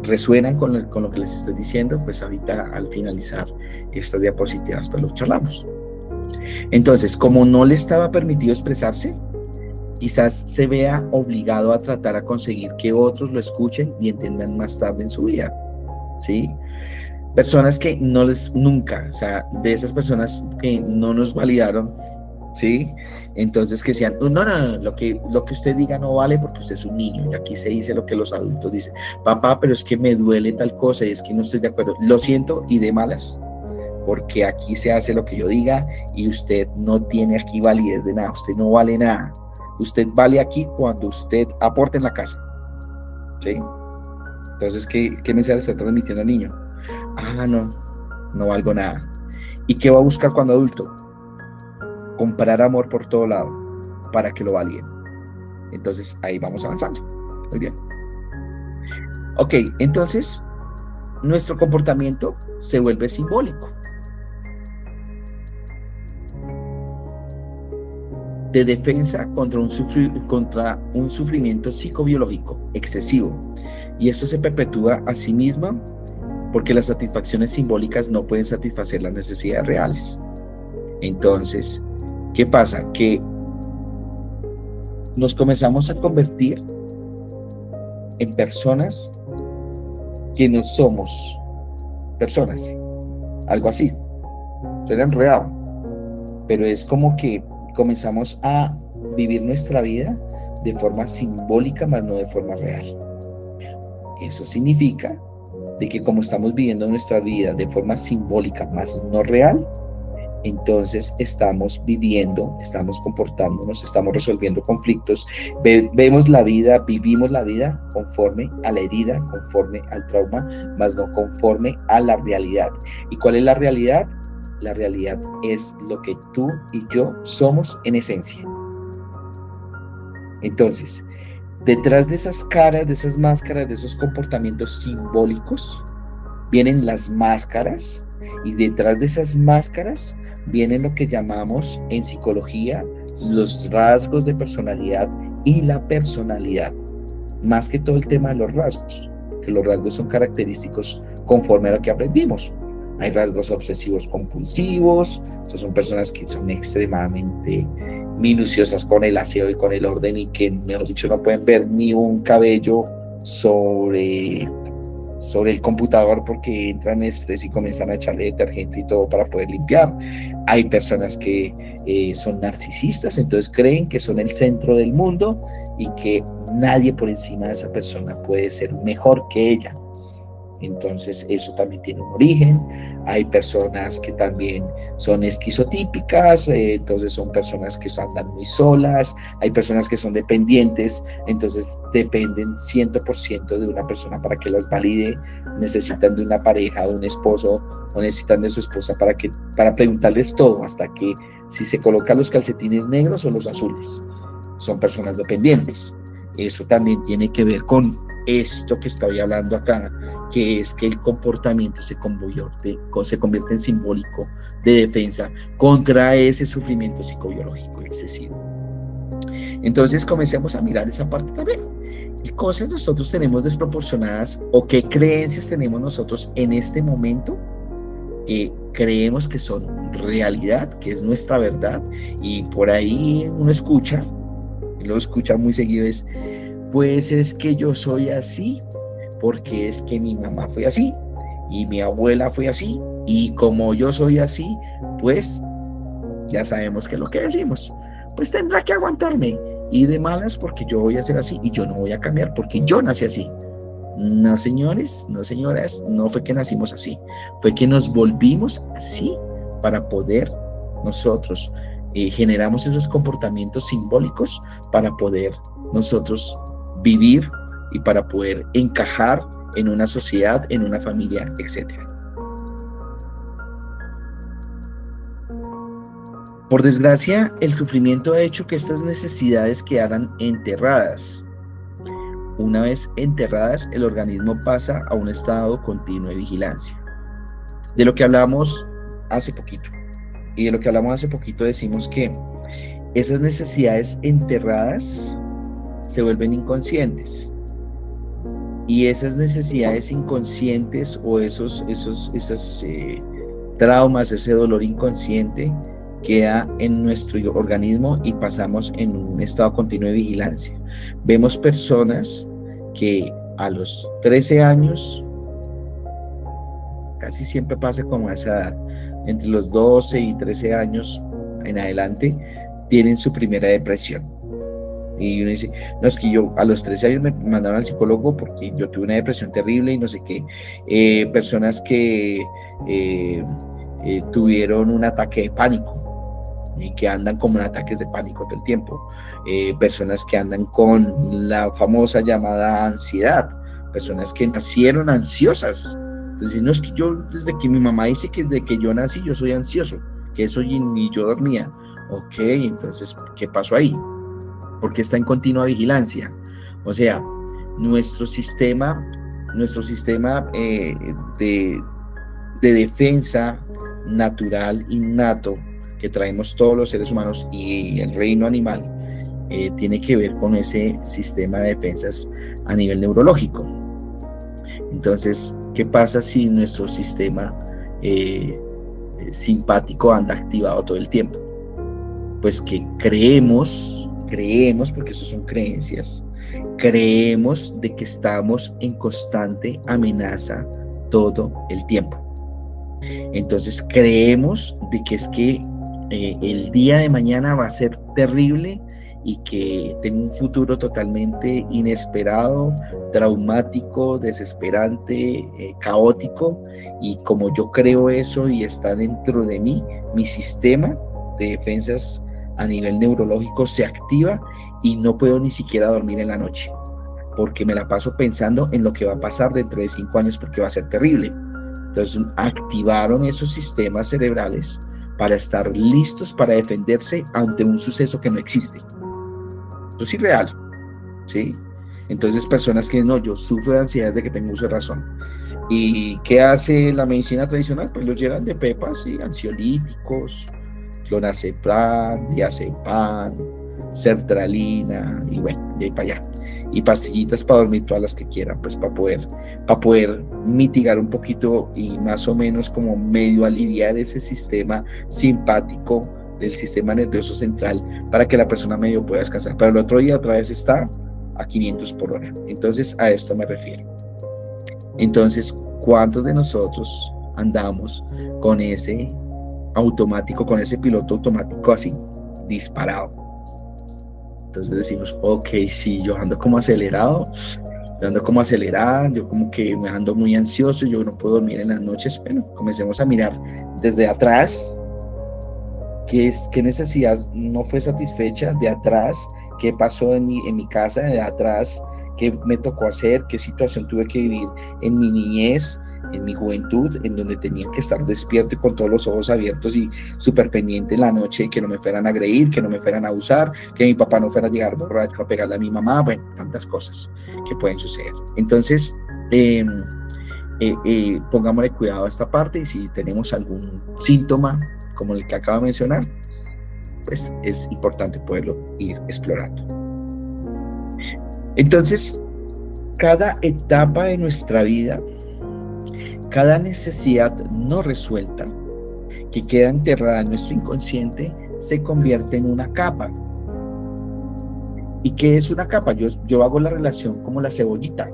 resuenan con lo que les estoy diciendo, pues ahorita al finalizar estas diapositivas pues lo charlamos. Entonces, como no le estaba permitido expresarse, quizás se vea obligado a tratar a conseguir que otros lo escuchen y entiendan más tarde en su vida, ¿sí? Personas que nunca, o sea, de esas personas que no nos validaron, ¿sí? Entonces que decían, no, lo que usted diga no vale porque usted es un niño, y aquí se dice lo que los adultos dicen, papá, pero es que me duele tal cosa y es que no estoy de acuerdo, lo siento y de malas, porque aquí se hace lo que yo diga y usted no tiene aquí validez de nada, usted no vale nada, usted vale aquí cuando usted aporte en la casa, ¿sí? Entonces, ¿qué mensaje está transmitiendo al niño? No valgo nada. ¿Y qué va a buscar cuando adulto? Comprar amor por todo lado para que lo validen. Entonces ahí vamos avanzando. Muy bien. Ok, entonces nuestro comportamiento se vuelve simbólico. De defensa contra un sufrimiento psicobiológico excesivo. Y esto se perpetúa a sí misma porque las satisfacciones simbólicas no pueden satisfacer las necesidades reales. Entonces, ¿qué pasa? Que nos comenzamos a convertir en personas que no somos personas. Algo así. Será enredado. Pero es como que comenzamos a vivir nuestra vida de forma simbólica, más no de forma real. Eso significa de que como estamos viviendo nuestra vida de forma simbólica, más no real, entonces estamos viviendo, estamos comportándonos, estamos resolviendo conflictos, vemos la vida, vivimos la vida conforme a la herida, conforme al trauma, más no conforme a la realidad. ¿Y cuál es la realidad? La realidad es lo que tú y yo somos en esencia. Entonces, detrás de esas caras, de esas máscaras, de esos comportamientos simbólicos, vienen las máscaras, y detrás de esas máscaras vienen lo que llamamos en psicología los rasgos de personalidad y la personalidad. Más que todo el tema de los rasgos, que los rasgos son característicos conforme a lo que aprendimos. Hay rasgos obsesivos compulsivos, entonces son personas que son extremadamente minuciosas con el aseo y con el orden y que, mejor dicho, no pueden ver ni un cabello sobre el computador porque entran y comienzan a echarle detergente y todo para poder limpiar. Hay personas que son narcisistas, entonces creen que son el centro del mundo y que nadie por encima de esa persona puede ser mejor que ella. entonces eso también tiene un origen. Hay personas que también son esquizotípicas, entonces son personas que andan muy solas. Hay personas que son dependientes, entonces dependen 100% de una persona para que las valide. Necesitan de una pareja, de un esposo, o necesitan de su esposa para preguntarles todo, hasta que si se colocan los calcetines negros o los azules. Son personas dependientes. Eso también tiene que ver con esto que estoy hablando acá, que es que el comportamiento se convierte en simbólico de defensa contra ese sufrimiento psicobiológico excesivo. Entonces comencemos a mirar esa parte también. ¿Qué cosas nosotros tenemos desproporcionadas o qué creencias tenemos nosotros en este momento que creemos que son realidad, que es nuestra verdad? Y por ahí uno escucha, y lo escucha muy seguido, pues es que yo soy así porque es que mi mamá fue así y mi abuela fue así, y como yo soy así, pues ya sabemos que es lo que decimos, pues tendrá que aguantarme y de malas porque yo voy a ser así y yo no voy a cambiar porque yo nací así. No, señores, no, señoras, no fue que nacimos así, fue que nos volvimos así para poder nosotros generamos esos comportamientos simbólicos para poder nosotros vivir y para poder encajar en una sociedad, en una familia, etc. Por desgracia, el sufrimiento ha hecho que estas necesidades quedaran enterradas. Una vez enterradas, el organismo pasa a un estado continuo de vigilancia. De lo que hablamos hace poquito. Y de lo que hablamos hace poquito decimos que esas necesidades enterradas se vuelven inconscientes. Y esas necesidades inconscientes o esos traumas, ese dolor inconsciente queda en nuestro organismo y pasamos en un estado continuo de vigilancia. Vemos personas que a los 13 años, casi siempre pasa como a esa edad, entre los 12 y 13 años en adelante, tienen su primera depresión. Y uno dice, no, es que yo a los 13 años me mandaron al psicólogo porque yo tuve una depresión terrible y no sé qué. Personas que tuvieron un ataque de pánico y que andan como en ataques de pánico todo el tiempo. Personas que andan con la famosa llamada ansiedad. Personas que nacieron ansiosas. Entonces, no, es que yo, desde que mi mamá dice que desde que yo nací yo soy ansioso, que eso y yo dormía. Ok, entonces, ¿qué pasó ahí? Porque está en continua vigilancia. O sea, nuestro sistema de defensa natural, innato, que traemos todos los seres humanos y el reino animal, tiene que ver con ese sistema de defensas a nivel neurológico. Entonces, ¿qué pasa si nuestro sistema simpático anda activado todo el tiempo? Pues que creemos, porque eso son creencias, creemos de que estamos en constante amenaza todo el tiempo. Entonces creemos de que es que el día de mañana va a ser terrible y que tengo un futuro totalmente inesperado, traumático, desesperante, caótico, y como yo creo eso y está dentro de mí, mi sistema de defensas a nivel neurológico se activa y no puedo ni siquiera dormir en la noche porque me la paso pensando en lo que va a pasar dentro de 5 años porque va a ser terrible. Entonces activaron esos sistemas cerebrales para estar listos para defenderse ante un suceso que no existe. Esto es irreal, ¿sí? Entonces personas que no, yo sufro de ansiedad desde que tengo uso de razón. ¿Y qué hace la medicina tradicional? Pues los llenan de pepas, ¿sí? Ansiolíticos, clonazepam, diazepam, sertralina, y bueno, de ahí para allá. Y pastillitas para dormir, todas las que quieran, pues para poder mitigar un poquito y más o menos como medio aliviar ese sistema simpático del sistema nervioso central para que la persona medio pueda descansar. Pero el otro día otra vez está a 500 por hora. Entonces a esto me refiero. Entonces, ¿cuántos de nosotros andamos con ese automático, con ese piloto automático así, disparado? Entonces decimos, ok, sí, yo ando como acelerado, yo ando como acelerada, yo como que me ando muy ansioso, yo no puedo dormir en las noches. Bueno, comencemos a mirar desde atrás qué necesidad no fue satisfecha, de atrás, qué pasó en mi casa, de atrás, qué me tocó hacer, qué situación tuve que vivir en mi niñez, en mi juventud, en donde tenía que estar despierto y con todos los ojos abiertos y súper pendiente en la noche, que no me fueran a agredir, que no me fueran a abusar, que mi papá no fuera a llegar borracho a pegarle a mi mamá, bueno, tantas cosas que pueden suceder. Entonces, pongámosle cuidado a esta parte, y si tenemos algún síntoma como el que acabo de mencionar, pues es importante poderlo ir explorando. Entonces, cada etapa de nuestra vida, cada necesidad no resuelta que queda enterrada en nuestro inconsciente, se convierte en una capa. ¿Y qué es una capa? Yo hago la relación como la cebollita.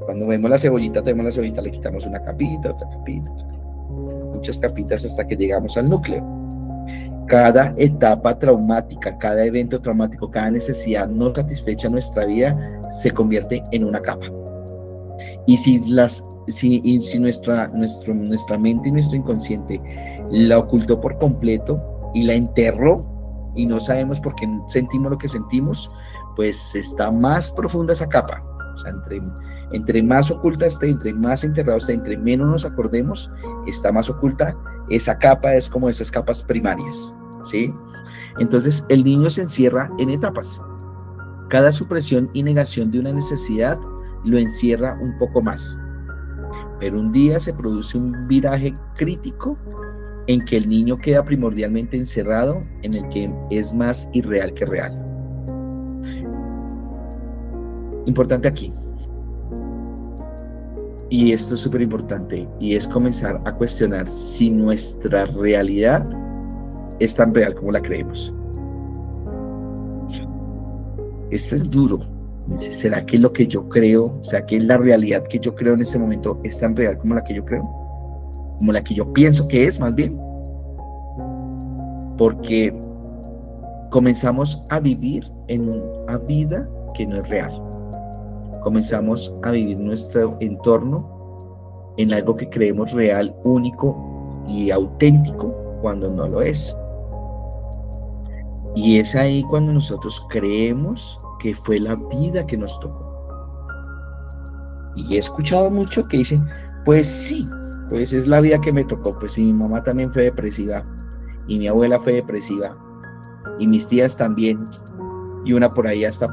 Cuando vemos la cebollita, le quitamos una capita, otra capita, muchas capitas hasta que llegamos al núcleo. Cada etapa traumática, cada evento traumático, cada necesidad no satisfecha en nuestra vida se convierte en una capa. Y si nuestra mente y nuestro inconsciente la ocultó por completo y la enterró y no sabemos por qué sentimos lo que sentimos, pues está más profunda esa capa. O sea, entre más oculta esté, entre más enterrado esté, entre menos nos acordemos, está más oculta. Esa capa es como esas capas primarias, ¿sí? Entonces, el niño se encierra en etapas. Cada supresión y negación de una necesidad lo encierra un poco más. Pero un día se produce un viraje crítico en que el niño queda primordialmente encerrado, en el que es más irreal que real. Importante aquí, y esto es súper importante, y es comenzar a cuestionar si nuestra realidad es tan real como la creemos. Esto es duro. ¿Será que lo que yo creo, será que la realidad que yo creo en este momento es tan real como la que yo creo? Como la que yo pienso que es, más bien. Porque comenzamos a vivir en una vida que no es real. Comenzamos a vivir nuestro entorno en algo que creemos real, único y auténtico, cuando no lo es. Y es ahí cuando nosotros creemos que fue la vida que nos tocó. Y he escuchado mucho que dicen, pues sí, pues es la vida que me tocó, pues si mi mamá también fue depresiva, y mi abuela fue depresiva, y mis tías también, y una por ahí hasta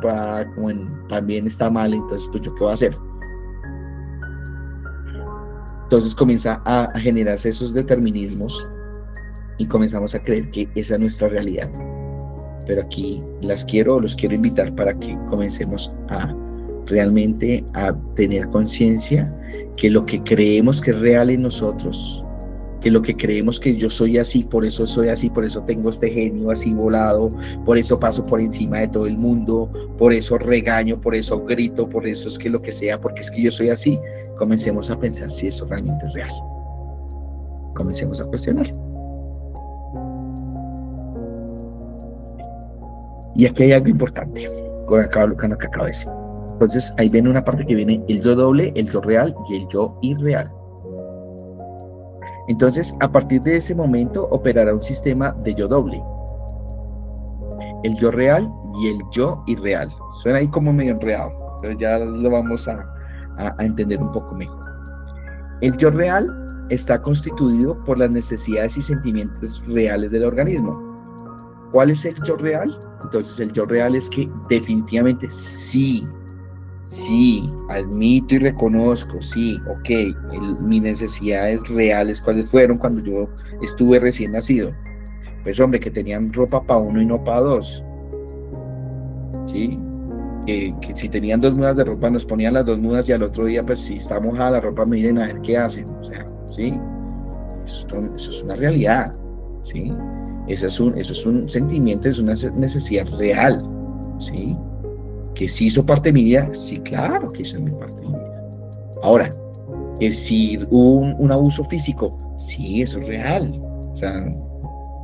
también está mal, entonces pues yo qué voy a hacer. Entonces comienza a generarse esos determinismos y comenzamos a creer que esa es nuestra realidad. Pero aquí los quiero invitar para que comencemos realmente a tener conciencia que lo que creemos que es real en nosotros, que lo que creemos que yo soy así, por eso soy así, por eso tengo este genio así volado, por eso paso por encima de todo el mundo, por eso regaño, por eso grito, por eso es que lo que sea, porque es que yo soy así. Comencemos a pensar si eso realmente es real. Comencemos a cuestionar. Y aquí hay algo importante con lo que acabo de decir. Entonces ahí viene una parte que viene el yo doble, el yo real y el yo irreal. Entonces, a partir de ese momento operará un sistema de yo doble, el yo real y el yo irreal. Suena ahí como medio enredado, pero ya lo vamos a entender un poco mejor. El yo real está constituido por las necesidades y sentimientos reales del organismo. ¿Cuál es el yo real? Entonces, el yo real es que definitivamente sí, admito y reconozco, sí, ok, mis necesidades reales, ¿cuáles fueron cuando yo estuve recién nacido? Pues hombre, que tenían ropa para uno y no para dos, ¿sí? Que si tenían 2 mudas de ropa, nos ponían las 2 mudas y al otro día, pues si está mojada la ropa, miren a ver qué hacen, o sea, ¿sí? Eso es una realidad, ¿sí? Eso es un sentimiento, es una necesidad real, ¿sí? Que si hizo parte de mi vida, sí, claro que hizo parte de mi vida. Ahora, que si hubo un abuso físico, sí, eso es real. O sea,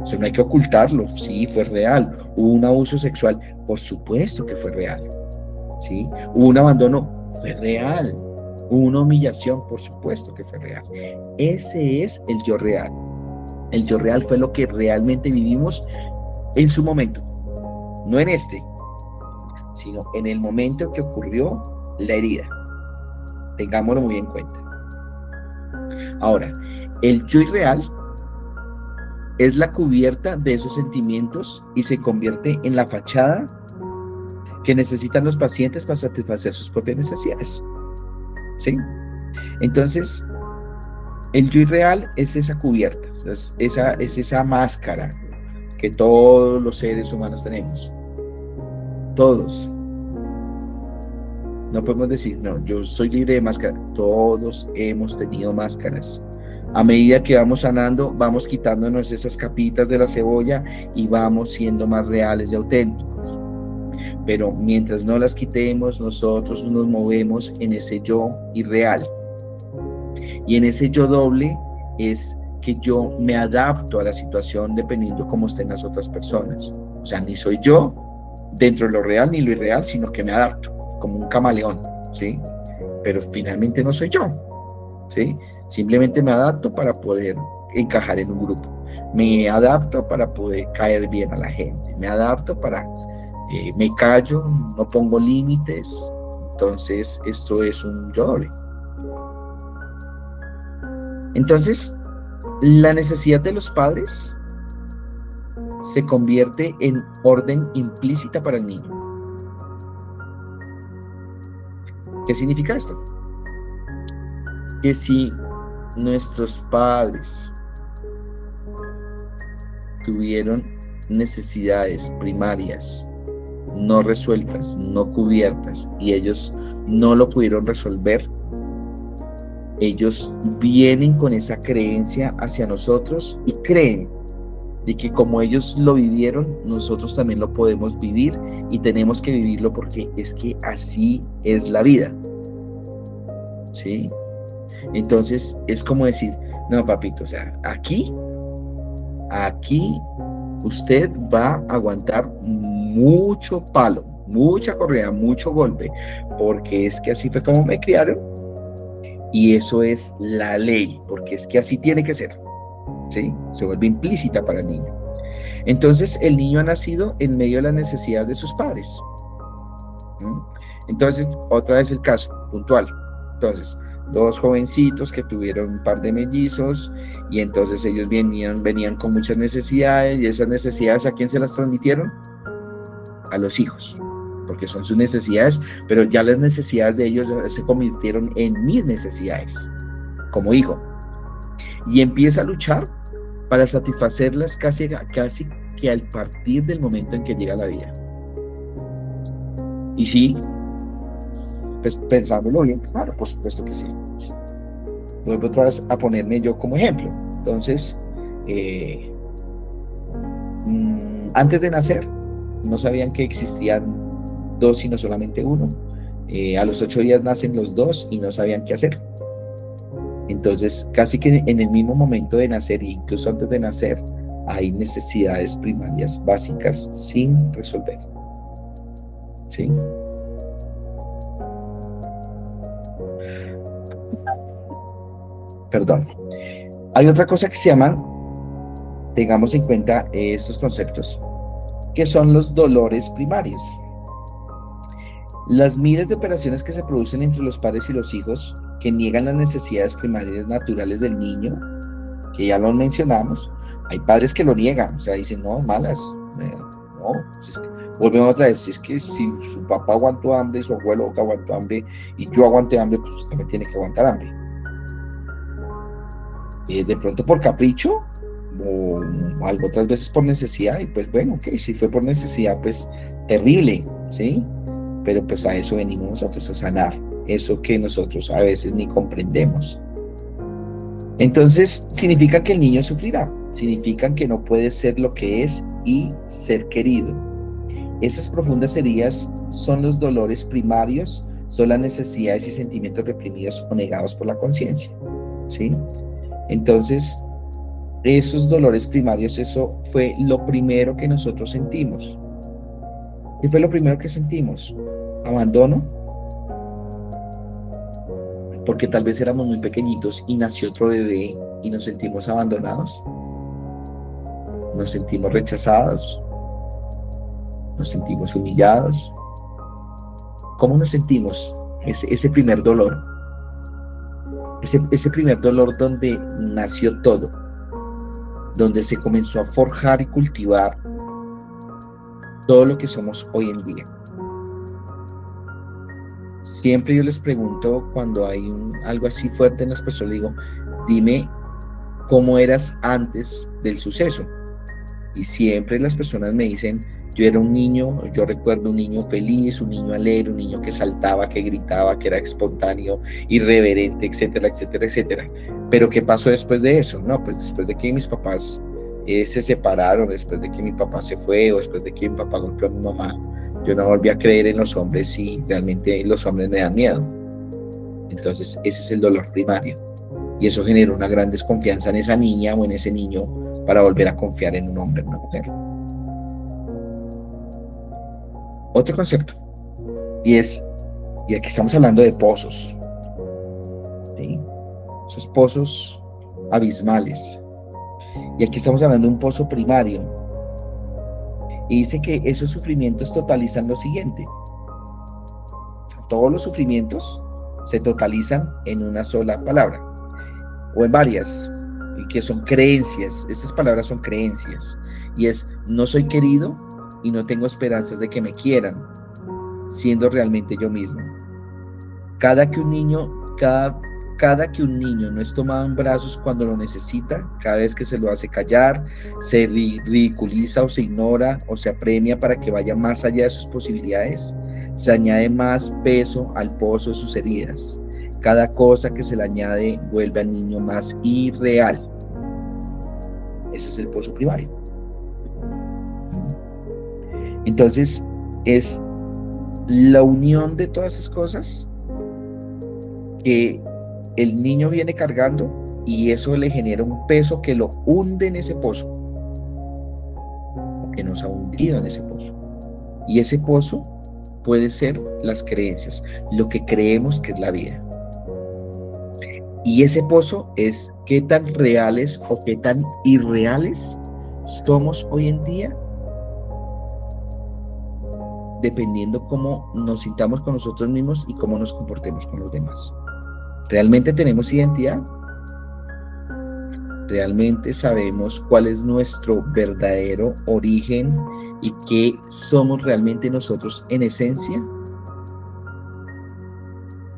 eso no hay que ocultarlo, sí, fue real. Hubo un abuso sexual, por supuesto que fue real. ¿sí? Hubo un abandono, fue real. Hubo una humillación, por supuesto que fue real. Ese es el yo real. El yo real fue lo que realmente vivimos en su momento, no en este, sino en el momento que ocurrió la herida. Tengámoslo muy en cuenta. Ahora, el yo irreal es la cubierta de esos sentimientos y se convierte en la fachada que necesitan los pacientes para satisfacer sus propias necesidades. ¿Sí? Entonces, el yo irreal es esa cubierta, es esa máscara que todos los seres humanos tenemos. Todos. No podemos decir, no, yo soy libre de máscara. Todos hemos tenido máscaras. A medida que vamos sanando, vamos quitándonos esas capitas de la cebolla y vamos siendo más reales y auténticos. Pero mientras no las quitemos, nosotros nos movemos en ese yo irreal. Y en ese yo doble es que yo me adapto a la situación dependiendo cómo estén las otras personas. O sea, ni soy yo dentro de lo real ni lo irreal, sino que me adapto como un camaleón, ¿sí? Pero finalmente no soy yo, ¿sí? Simplemente me adapto para poder encajar en un grupo. Me adapto para poder caer bien a la gente. Me adapto para... me callo, no pongo límites. Entonces, esto es un yo doble. Entonces, la necesidad de los padres se convierte en orden implícita para el niño. ¿Qué significa esto? Que si nuestros padres tuvieron necesidades primarias no resueltas, no cubiertas, y ellos no lo pudieron resolver, ellos vienen con esa creencia hacia nosotros y creen de que como ellos lo vivieron, nosotros también lo podemos vivir y tenemos que vivirlo porque es que así es la vida, ¿sí? Entonces es como decir, no papito, o sea, aquí usted va a aguantar mucho palo, mucha correa, mucho golpe, porque es que así fue como me criaron y eso es la ley, porque es que así tiene que ser, ¿sí? Se vuelve implícita para el niño. Entonces el niño ha nacido en medio de las necesidades de sus padres. Entonces, otra vez el caso puntual. Entonces, dos jovencitos que tuvieron un par de mellizos y entonces ellos venían con muchas necesidades y esas necesidades ¿a quién se las transmitieron? A los hijos, porque son sus necesidades, pero ya las necesidades de ellos se convirtieron en mis necesidades como hijo y empieza a luchar para satisfacerlas casi que al partir del momento en que llega la vida. Y sí, pues pensándolo bien, claro, por supuesto que sí. Vuelvo otra vez a ponerme yo como ejemplo. Entonces, antes de nacer, no sabían que existían dos, sino solamente uno. A los 8 días nacen los dos y no sabían qué hacer. Entonces, casi que en el mismo momento de nacer, e incluso antes de nacer, hay necesidades primarias básicas sin resolver. ¿Sí? Perdón. Hay otra cosa que se llaman, tengamos en cuenta estos conceptos, que son los dolores primarios. Las miles de operaciones que se producen entre los padres y los hijos, que niegan las necesidades primarias naturales del niño, que ya lo mencionamos, hay padres que lo niegan, o sea, dicen, no, malas, no, volvemos otra vez, es que si su papá aguantó hambre, su abuelo aguantó hambre, y yo aguanté hambre, pues usted también tiene que aguantar hambre. De pronto por capricho, o algo otras veces por necesidad, y pues bueno, ok, si fue por necesidad, pues terrible, ¿sí? Pero pues a eso venimos nosotros, a sanar eso que nosotros a veces ni comprendemos. Entonces, significa que el niño sufrirá, significa que no puede ser lo que es y ser querido. Esas profundas heridas son los dolores primarios, son las necesidades y sentimientos reprimidos o negados por la conciencia, ¿sí? Entonces, esos dolores primarios, eso fue lo primero que nosotros sentimos. ¿Qué fue lo primero que sentimos? abandono, porque tal vez éramos muy pequeñitos y nació otro bebé y nos sentimos abandonados, nos sentimos rechazados, nos sentimos humillados. ¿Cómo nos sentimos? Ese primer dolor, ese primer dolor donde nació todo, donde se comenzó a forjar y cultivar todo lo que somos hoy en día. Siempre yo les pregunto cuando hay algo así fuerte en las personas, digo, dime cómo eras antes del suceso. Y siempre las personas me dicen, yo era un niño, yo recuerdo un niño feliz, un niño alegre, un niño que saltaba, que gritaba, que era espontáneo, irreverente, etcétera, etcétera, etcétera. Pero ¿qué pasó después de eso? No, pues después de que mis papás se separaron, después de que mi papá se fue, o después de que mi papá golpeó a mi mamá, yo no volví a creer en los hombres y realmente los hombres me dan miedo. Entonces ese es el dolor primario. Y eso genera una gran desconfianza en esa niña o en ese niño para volver a confiar en un hombre o una mujer. Otro concepto, y aquí estamos hablando de pozos, ¿sí? Esos pozos abismales. Y aquí estamos hablando de un pozo primario. Y dice que esos sufrimientos totalizan lo siguiente. Todos los sufrimientos se totalizan en una sola palabra, o en varias, y que son creencias. Estas palabras son creencias. Y es, no soy querido y no tengo esperanzas de que me quieran, siendo realmente yo mismo. Cada que un niño no es tomado en brazos cuando lo necesita, cada vez que se lo hace callar, se ridiculiza o se ignora o se apremia para que vaya más allá de sus posibilidades, se añade más peso al pozo de sus heridas. Cada cosa que se le añade vuelve al niño más irreal. Ese es el pozo primario. Entonces, es la unión de todas esas cosas que el niño viene cargando y eso le genera un peso que lo hunde en ese pozo, o que nos ha hundido en ese pozo. Y ese pozo puede ser las creencias, lo que creemos que es la vida. Y ese pozo es qué tan reales o qué tan irreales somos hoy en día, dependiendo cómo nos sintamos con nosotros mismos y cómo nos comportemos con los demás. ¿Realmente tenemos identidad? ¿Realmente sabemos cuál es nuestro verdadero origen y qué somos realmente nosotros en esencia?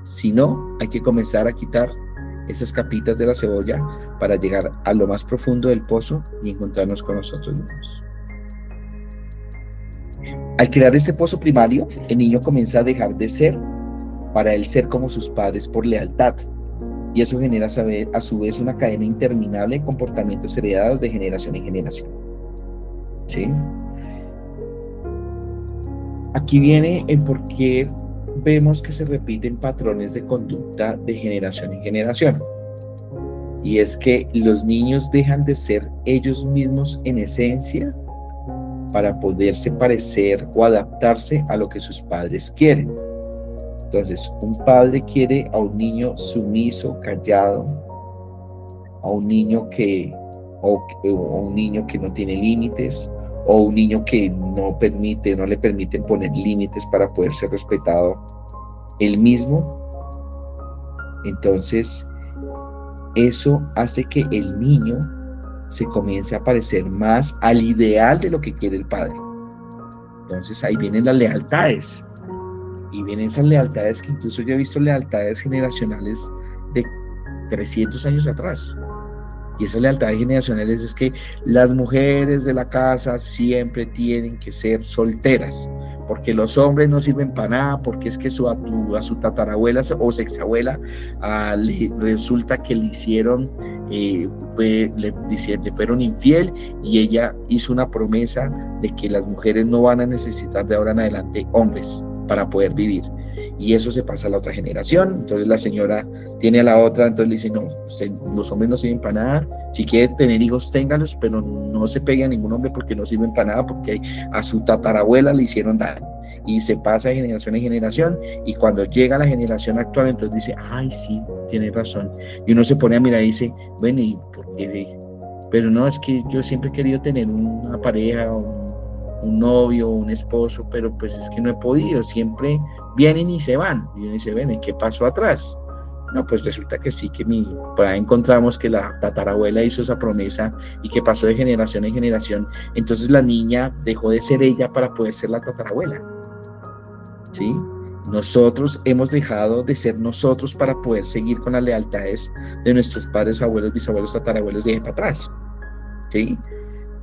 Si no, hay que comenzar a quitar esas capitas de la cebolla para llegar a lo más profundo del pozo y encontrarnos con nosotros mismos. Al crear este pozo primario, el niño comienza a dejar de ser para él ser como sus padres por lealtad. Y eso genera a su vez una cadena interminable de comportamientos heredados de generación en generación. ¿Sí? Aquí viene el por qué vemos que se repiten patrones de conducta de generación en generación. Y es que los niños dejan de ser ellos mismos en esencia para poderse parecer o adaptarse a lo que sus padres quieren. Entonces, un padre quiere a un niño sumiso, callado, a un niño o un niño que no tiene límites, o un niño que no le permiten poner límites para poder ser respetado él mismo. Entonces, eso hace que el niño se comience a parecer más al ideal de lo que quiere el padre. Entonces ahí vienen las lealtades. Y vienen esas lealtades que incluso yo he visto lealtades generacionales de 300 años atrás. Y esas lealtades generacionales es que las mujeres de la casa siempre tienen que ser solteras, porque los hombres no sirven para nada, porque es que a su tatarabuela o sexabuela resulta que le hicieron, le fueron infiel, y ella hizo una promesa de que las mujeres no van a necesitar de ahora en adelante hombres para poder vivir. Y eso se pasa a la otra generación. Entonces la señora tiene a la otra, entonces le dice, no, los hombres no sirven para nada, si quiere tener hijos téngalos, pero no se pegue a ningún hombre porque no sirven para nada, porque a su tatarabuela le hicieron daño. y se pasa de generación en generación, y cuando llega la generación actual, entonces dice, ay, sí, tiene razón. Y uno se pone a mirar y dice, bueno, ¿y por qué? Pero no, es que yo siempre he querido tener una pareja, un novio, un esposo, pero pues es que no he podido, siempre vienen y se van. Y uno dice, bueno, ¿y qué pasó atrás? No, pues resulta que sí, por ahí encontramos que la tatarabuela hizo esa promesa y que pasó de generación en generación. Entonces la niña dejó de ser ella para poder ser la tatarabuela, ¿sí? Nosotros hemos dejado de ser nosotros para poder seguir con las lealtades de nuestros padres, abuelos, bisabuelos, tatarabuelos de ahí para atrás, ¿sí?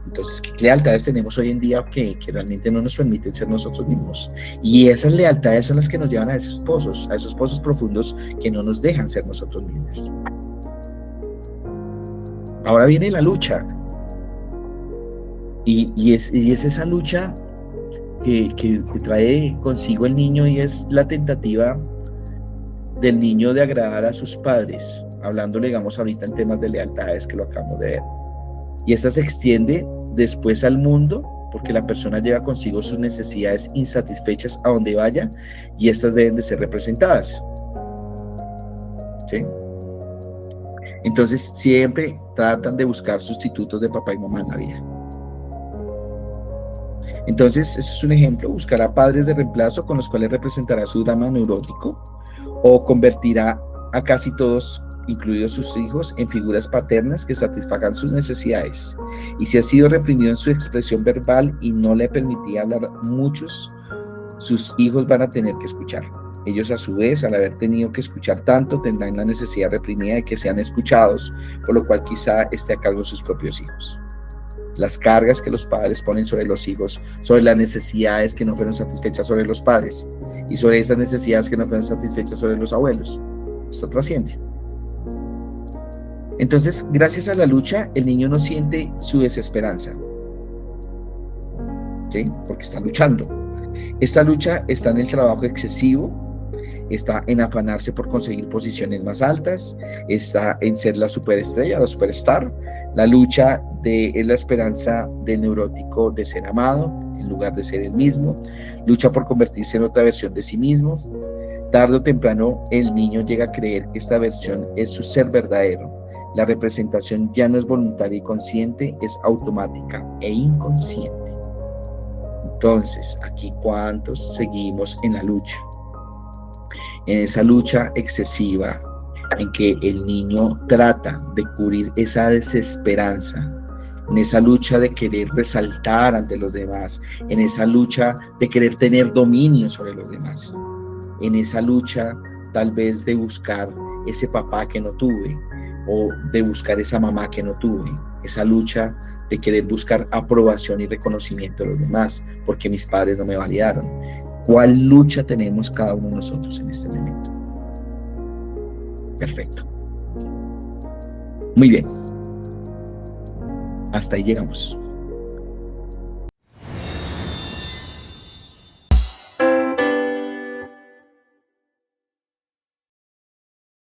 Entonces, ¿qué lealtades tenemos hoy en día que realmente no nos permiten ser nosotros mismos? Y esas lealtades son las que nos llevan a esos pozos profundos que no nos dejan ser nosotros mismos. Ahora viene la lucha. Y es esa lucha que trae consigo el niño, y es la tentativa del niño de agradar a sus padres, hablando, digamos, ahorita en temas de lealtades que lo acabamos de ver. Y esa se extiende después al mundo, porque la persona lleva consigo sus necesidades insatisfechas a donde vaya, y estas deben de ser representadas, ¿sí? Entonces siempre tratan de buscar sustitutos de papá y mamá en la vida. Entonces, eso es un ejemplo: buscará padres de reemplazo con los cuales representará su drama neurótico, o convertirá a casi todos, incluidos sus hijos, en figuras paternas que satisfagan sus necesidades. Y si ha sido reprimido en su expresión verbal y no le permitía hablar muchos, sus hijos van a tener que escuchar. Ellos, a su vez, al haber tenido que escuchar tanto, tendrán la necesidad reprimida de que sean escuchados, por lo cual quizá esté a cargo de sus propios hijos. Las cargas que los padres ponen sobre los hijos, sobre las necesidades que no fueron satisfechas sobre los padres, y sobre esas necesidades que no fueron satisfechas sobre los abuelos. Esto trasciende. Entonces, gracias a la lucha, el niño no siente su desesperanza, ¿sí? Porque está luchando. Esta lucha está en el trabajo excesivo, está en afanarse por conseguir posiciones más altas, está en ser la superestrella, la superstar. La lucha es la esperanza del neurótico de ser amado en lugar de ser él mismo. Lucha por convertirse en otra versión de sí mismo. Tarde o temprano, el niño llega a creer que esta versión es su ser verdadero. La representación ya no es voluntaria y consciente, es automática e inconsciente. Entonces, aquí, ¿cuántos seguimos en la lucha? En esa lucha excesiva en que el niño trata de cubrir esa desesperanza, en esa lucha de querer resaltar ante los demás, en esa lucha de querer tener dominio sobre los demás, en esa lucha tal vez de buscar ese papá que no tuve, o de buscar esa mamá que no tuve, esa lucha de querer buscar aprobación y reconocimiento de los demás, porque mis padres no me validaron. ¿Cuál lucha tenemos cada uno de nosotros en este momento? Perfecto. Muy bien. Hasta ahí llegamos.